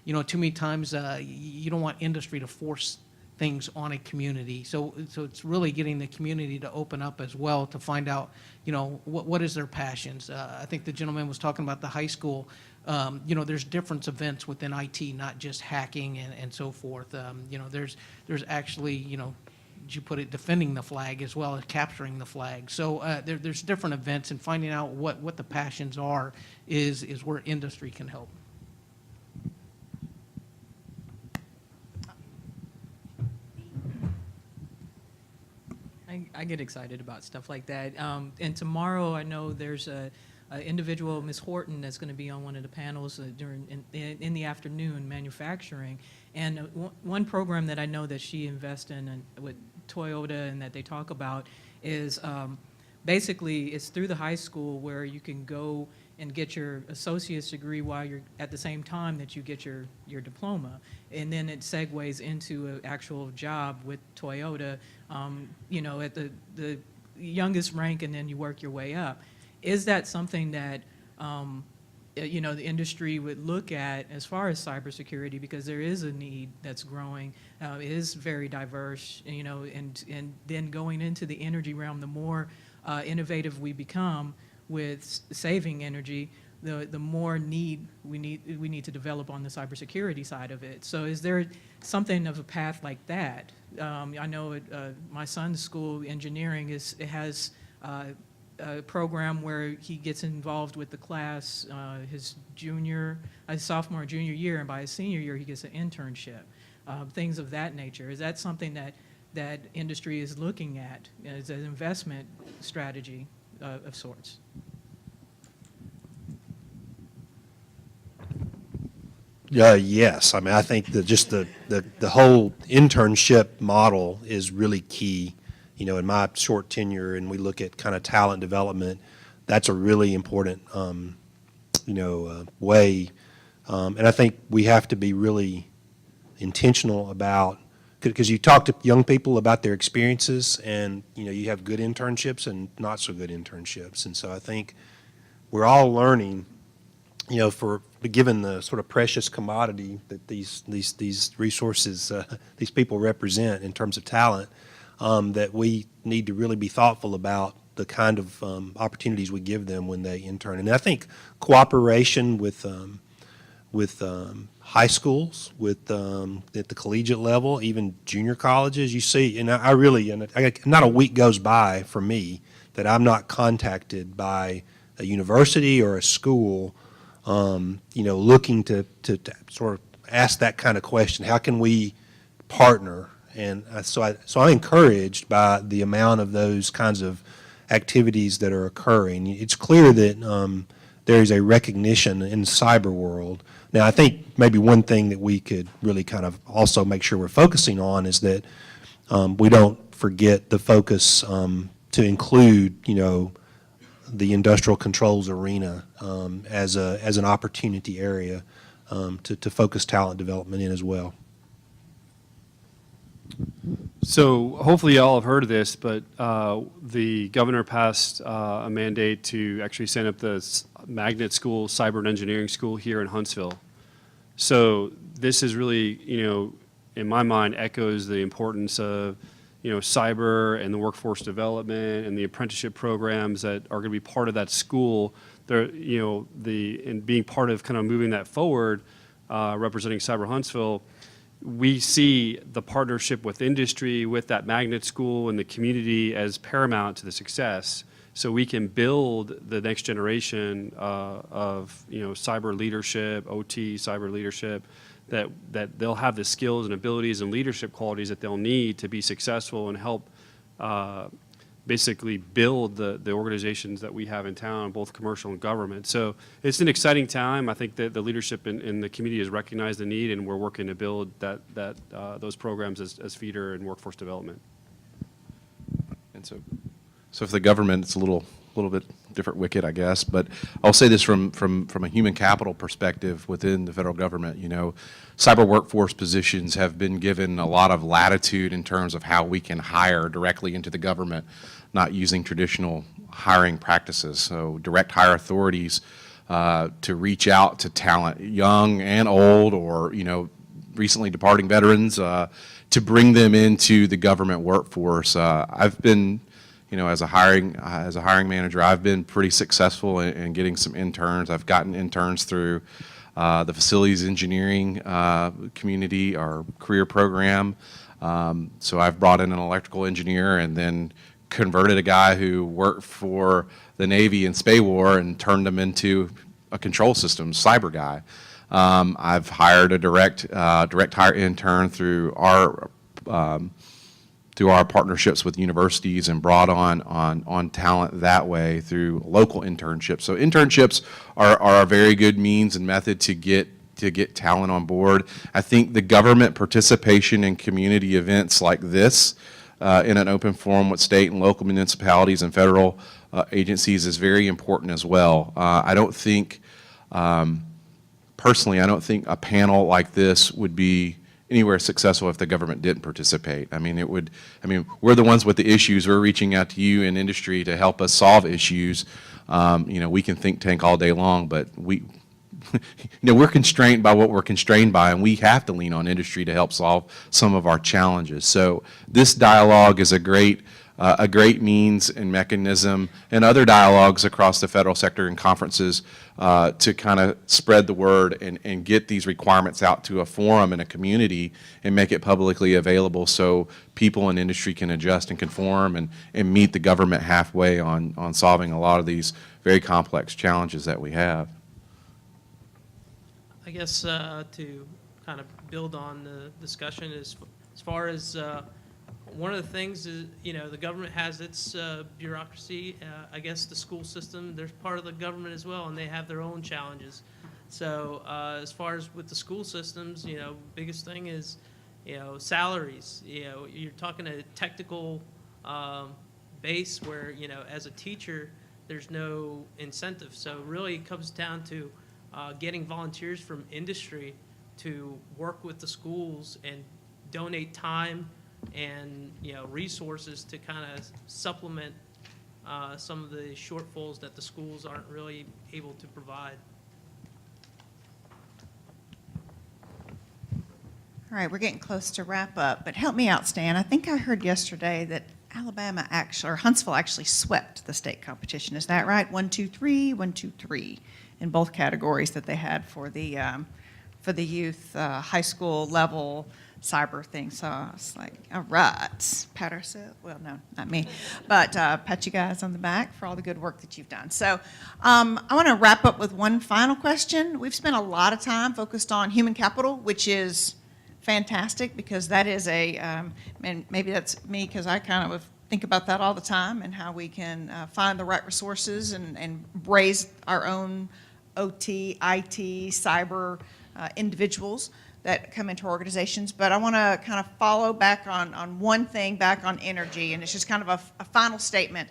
Too many times you don't want industry to force things on a community. So it's really getting the community to open up as well to find out, what is their passions. I think the gentleman was talking about the high school. There's different events within IT, not just hacking and so forth. There's actually, did you put it, defending the flag as well as capturing the flag. So there's different events, and finding out what the passions are is where industry can help. I get excited about stuff like that. And tomorrow, I know there's a individual, Ms. Horton, that's going to be on one of the panels in the afternoon, manufacturing. And one program that I know that she invests in with Toyota and that they talk about is basically it's through the high school where you can go and get your associate's degree while you're at the same time that you get your diploma. And then it segues into an actual job with Toyota, at youngest rank and then you work your way up. Is that something that you know, the industry would look at as far as cybersecurity, because there is a need that's growing, it is very diverse, you know, and then going into the energy realm, the more innovative we become with saving energy, the more need we need to develop on the cybersecurity side of it. So is there something of a path like that? I know my son's school, engineering, has a program where he gets involved with the class his sophomore and junior year, and by his senior year he gets an internship, things of that nature. Is that something that industry is looking at as an investment strategy of sorts? Yes, I mean, I think that just the whole internship model is really key. You know, in my short tenure, and we look at kind of talent development, that's a really important, way. And I think we have to be really intentional about, because you talk to young people about their experiences, and, you know, you have good internships and not so good internships. And so I think we're all learning, you know, given the sort of precious commodity that these resources, these people represent in terms of talent, that we need to really be thoughtful about the kind of opportunities we give them when they intern. And I think cooperation with high schools, at the collegiate level, even junior colleges, you see, and not a week goes by for me that I'm not contacted by a university or a school, looking to sort of ask that kind of question. How can we partner? And so I'm encouraged by the amount of those kinds of activities that are occurring. It's clear that there is a recognition in the cyber world. Now, I think maybe one thing that we could really kind of also make sure we're focusing on is that we don't forget the focus to include, you know, the industrial controls arena as an opportunity area to focus talent development in as well. So hopefully you all have heard of this, but the governor passed a mandate to actually send up the magnet school, cyber and engineering school here in Huntsville. So this is really, you know, in my mind, echoes the importance of, you know, cyber and the workforce development and the apprenticeship programs that are going to be part of that school. They're, you know, and being part of kind of moving that forward, representing Cyber Huntsville. We see the partnership with industry, with that magnet school and the community as paramount to the success. So we can build the next generation of, you know, cyber leadership, OT cyber leadership, that they'll have the skills and abilities and leadership qualities that they'll need to be successful and help basically build the organizations that we have in town, both commercial and government. So it's an exciting time. I think that the leadership in the community has recognized the need, and we're working to build those programs as feeder and workforce development. And so for the government, it's a little bit different wicket, I guess. But I'll say this from a human capital perspective within the federal government. You know, cyber workforce positions have been given a lot of latitude in terms of how we can hire directly into the government, not using traditional hiring practices. So direct hire authorities to reach out to talent, young and old, or, you know, recently departing veterans, to bring them into the government workforce. I've been, you know, as a hiring manager, I've been pretty successful in getting some interns. I've gotten interns through the facilities engineering community, our career program. So I've brought in an electrical engineer and then converted a guy who worked for the Navy in Spay War and turned him into a control systems cyber guy. I've hired a direct hire intern through our partnerships with universities and brought on talent that way through local internships. So internships are a very good means and method to get talent on board. I think the government participation in community events like this in an open forum with state and local municipalities and federal agencies is very important as well. I don't think, personally, I don't think a panel like this would be anywhere successful if the government didn't participate. I mean, we're the ones with the issues. We're reaching out to you in industry to help us solve issues. We can think tank all day long, but we're constrained by what we're constrained by, and we have to lean on industry to help solve some of our challenges. So this dialogue is a great means and mechanism, and other dialogues across the federal sector and conferences to kind of spread the word and get these requirements out to a forum and a community and make it publicly available so people in industry can adjust and conform and meet the government halfway on solving a lot of these very complex challenges that we have. I guess to kind of build on the discussion as far as one of the things is, the government has its bureaucracy. I guess the school system, there's part of the government as well, and they have their own challenges. So as far as with the school systems, biggest thing is, salaries. You're talking a technical base where, as a teacher, there's no incentive. So really it comes down to getting volunteers from industry to work with the schools and donate time and resources to kind of supplement some of the shortfalls that the schools aren't really able to provide. All right, we're getting close to wrap up, but help me out, Stan. I think I heard yesterday that Alabama or Huntsville actually swept the state competition. Is that right? 1, 2, 3, 1, 2, 3 in both categories that they had for the youth high school level cyber thing. So it's like, all right, pat ourselves. Well, no, not me, but pat you guys on the back for all the good work that you've done. So I want to wrap up with one final question. We've spent a lot of time focused on human capital, which is fantastic because that is and maybe that's me because I kind of think about that all the time and how we can find the right resources and raise our own OT, IT, cyber individuals that come into organizations. But I want to kind of follow back on one thing, back on energy, and it's just kind of a final statement,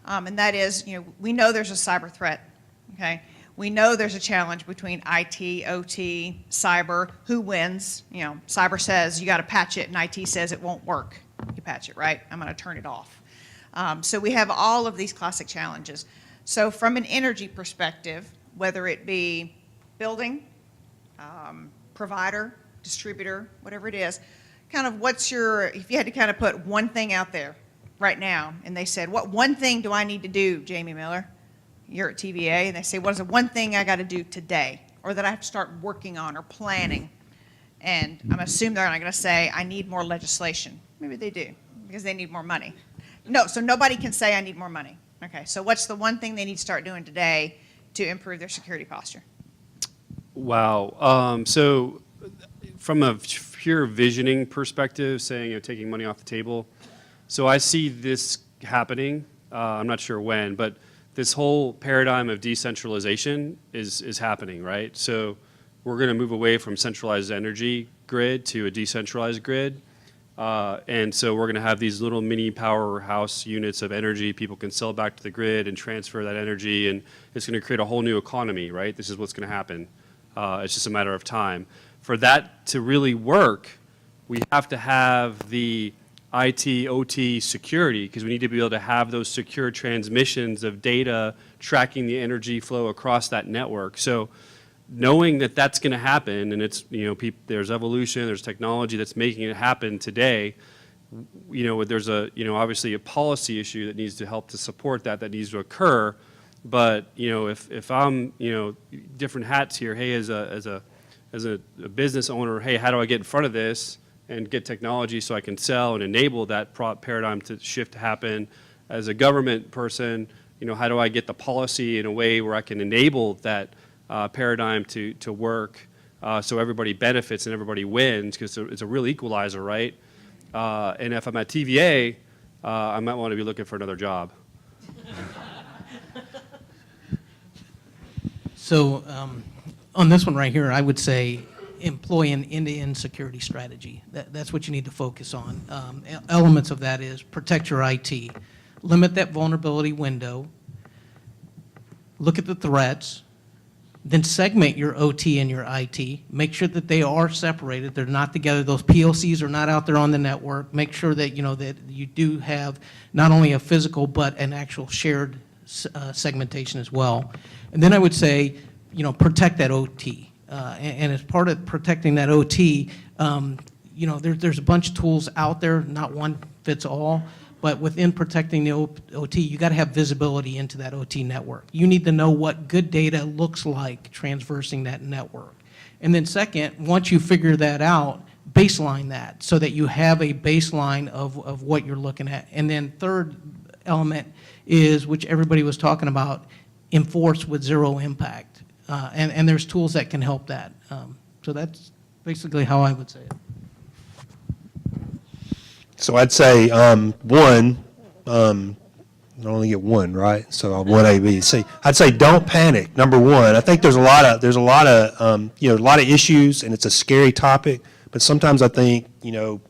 and that is, we know there's a cyber threat, okay? We know there's a challenge between IT, OT, cyber. Who wins? Cyber says you got to patch it, and IT says it won't work. You patch it, right? I'm going to turn it off. So we have all of these classic challenges. So from an energy perspective, whether it be building, provider, distributor, whatever it is, kind of if you had to kind of put one thing out there right now, and they said, what one thing do I need to do, Jamie Miller? You're at TVA, and they say, what is the one thing I got to do today, or that I have to start working on or planning? And I'm assuming they're not going to say, I need more legislation. Maybe they do, because they need more money. No, so nobody can say I need more money. Okay, so what's the one thing they need to start doing today to improve their security posture? Wow. So from a pure visioning perspective, saying taking money off the table, so I see this happening. I'm not sure when, but this whole paradigm of decentralization is happening, right? So we're going to move away from centralized energy grid to a decentralized grid. And so we're going to have these little mini powerhouse units of energy people can sell back to the grid and transfer that energy, and it's going to create a whole new economy, right? This is what's going to happen. It's just a matter of time. For that to really work, we have to have the IT, OT security, because we need to be able to have those secure transmissions of data tracking the energy flow across that network. So knowing that that's going to happen, and it's, there's evolution, there's technology that's making it happen today, there's obviously a policy issue that needs to help to support that needs to occur. But, if I'm, different hats here, hey, as a business owner, hey, how do I get in front of this and get technology so I can sell and enable that paradigm to shift to happen? As a government person, how do I get the policy in a way where I can enable that paradigm to work so everybody benefits and everybody wins, because it's a real equalizer, right? And if I'm at TVA, I might want to be looking for another job. So on this one right here, I would say employ an end-to-end security strategy. That's what you need to focus on. Elements of that is protect your IT, limit that vulnerability window, look at the threats, Then segment your OT and your IT. Make sure that they are separated. They're not together. Those PLCs are not out there on the network. Make sure that, that you do have not only a physical but an actual shared segmentation as well. And then I would say, protect that OT. And as part of protecting that OT, there's a bunch of tools out there, not one fits all. But within protecting the OT, you got to have visibility into that OT network. You need to know what good data looks like transversing that network. And then second, once you figure that out, baseline that so that you have a baseline of what you're looking at. And then third element is, which everybody was talking about, enforce with zero impact. And there's tools that can help that. So that's basically how I would say it. So I'd say, one, I only get one, right? So one A, B, C. I'd say don't panic, number one. I think there's a lot of a lot of issues, and it's a scary topic, but sometimes I think,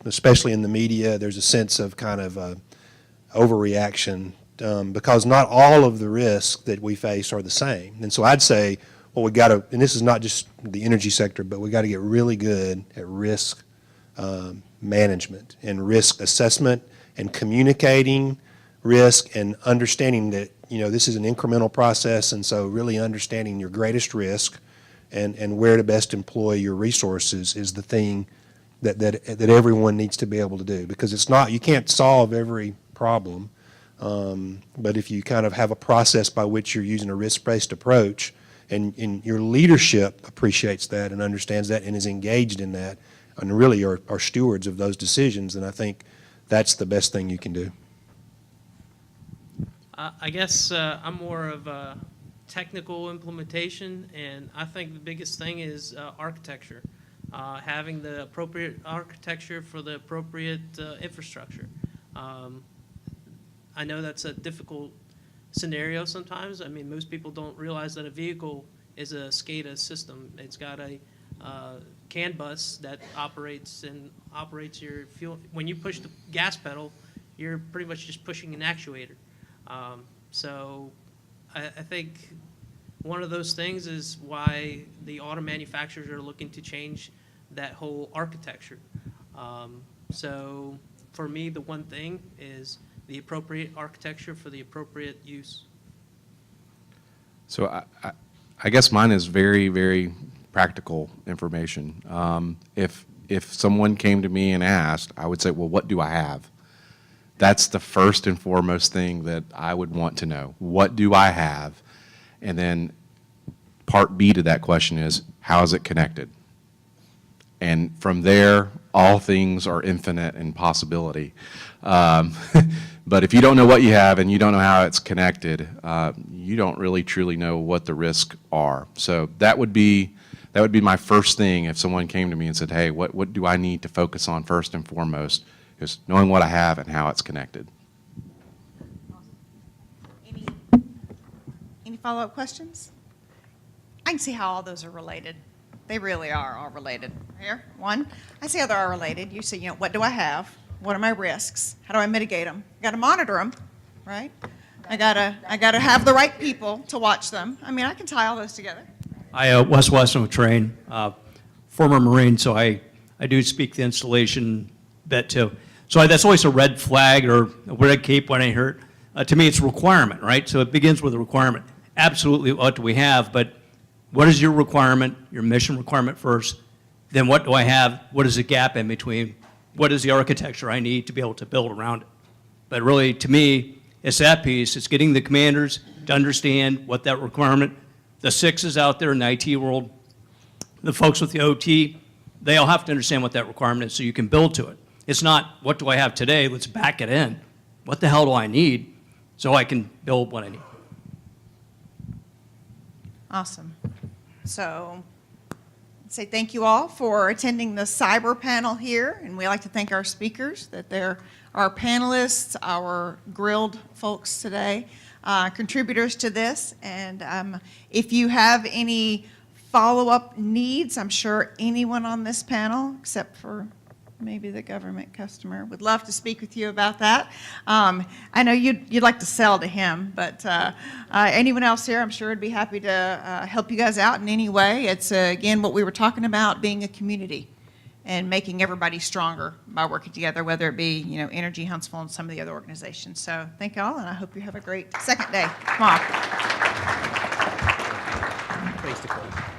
especially in the media, there's a sense of kind of overreaction, because not all of the risks that we face are the same. And so I'd say, well, we got to, and this is not just the energy sector, but we got to get really good at risk management and risk assessment and communicating risk and understanding that, this is an incremental process, and so really understanding your greatest risk and where to best employ your resources is the thing that everyone needs to be able to do, because it's not, you can't solve every problem, but if you kind of have a process by which you're using a risk-based approach and your leadership appreciates that and understands that and is engaged in that, and really are stewards of those decisions, and I think that's the best thing you can do. I guess I'm more of a technical implementation, and I think the biggest thing is architecture, having the appropriate architecture for the appropriate infrastructure. I know that's a difficult scenario sometimes. I mean, most people don't realize that a vehicle is a SCADA system. It's got a CAN bus that operates your fuel. When you push the gas pedal, you're pretty much just pushing an actuator. So I think one of those things is why the auto manufacturers are looking to change that whole architecture. So for me, the one thing is the appropriate architecture for the appropriate use. So I guess mine is very, very practical information. If someone came to me and asked, I would say, well, what do I have? That's the first and foremost thing that I would want to know. What do I have? And then part B to that question is, how is it connected? And from there, all things are infinite in possibility. But if you don't know what you have and you don't know how it's connected, you don't really truly know what the risks are. So that would be my first thing if someone came to me and said, hey, what do I need to focus on first and foremost? Is knowing what I have and how it's connected. Any follow-up questions? I can see how all those are related. They really are all related. Here, one, I see how they're all related. You see, what do I have? What are my risks? How do I mitigate them? I got to monitor them, right? I gotta have the right people to watch them. I mean, I can tie all those together. Wes Weston with Train, former Marine, so I do speak the installation bit too. So that's always a red flag or a red cape when I hear it. To me, it's a requirement, right? So it begins with a requirement. Absolutely, what do we have? But what is your requirement, your mission requirement first? Then what do I have? What is the gap in between? What is the architecture I need to be able to build around it? But really, to me, it's that piece. It's getting the commanders to understand what that requirement, the sixes out there in the IT world, the folks with the OT, they all have to understand what that requirement is so you can build to it. It's not, what do I have today? Let's back it in. What the hell do I need so I can build what I need? Awesome. So, say thank you all for attending the cyber panel here, and we like to thank our speakers, that they're our panelists, our grilled folks today, contributors to this, and if you have any follow-up needs, I'm sure anyone on this panel, except for maybe the government customer, would love to speak with you about that. I know you'd like to sell to him, but anyone else here, I'm sure would be happy to help you guys out in any way. It's, again, what we were talking about, being a community and making everybody stronger by working together, whether it be, Energy, Huntsville, and some of the other organizations. So thank you all, and I hope you have a great second day. Come on. Face to face.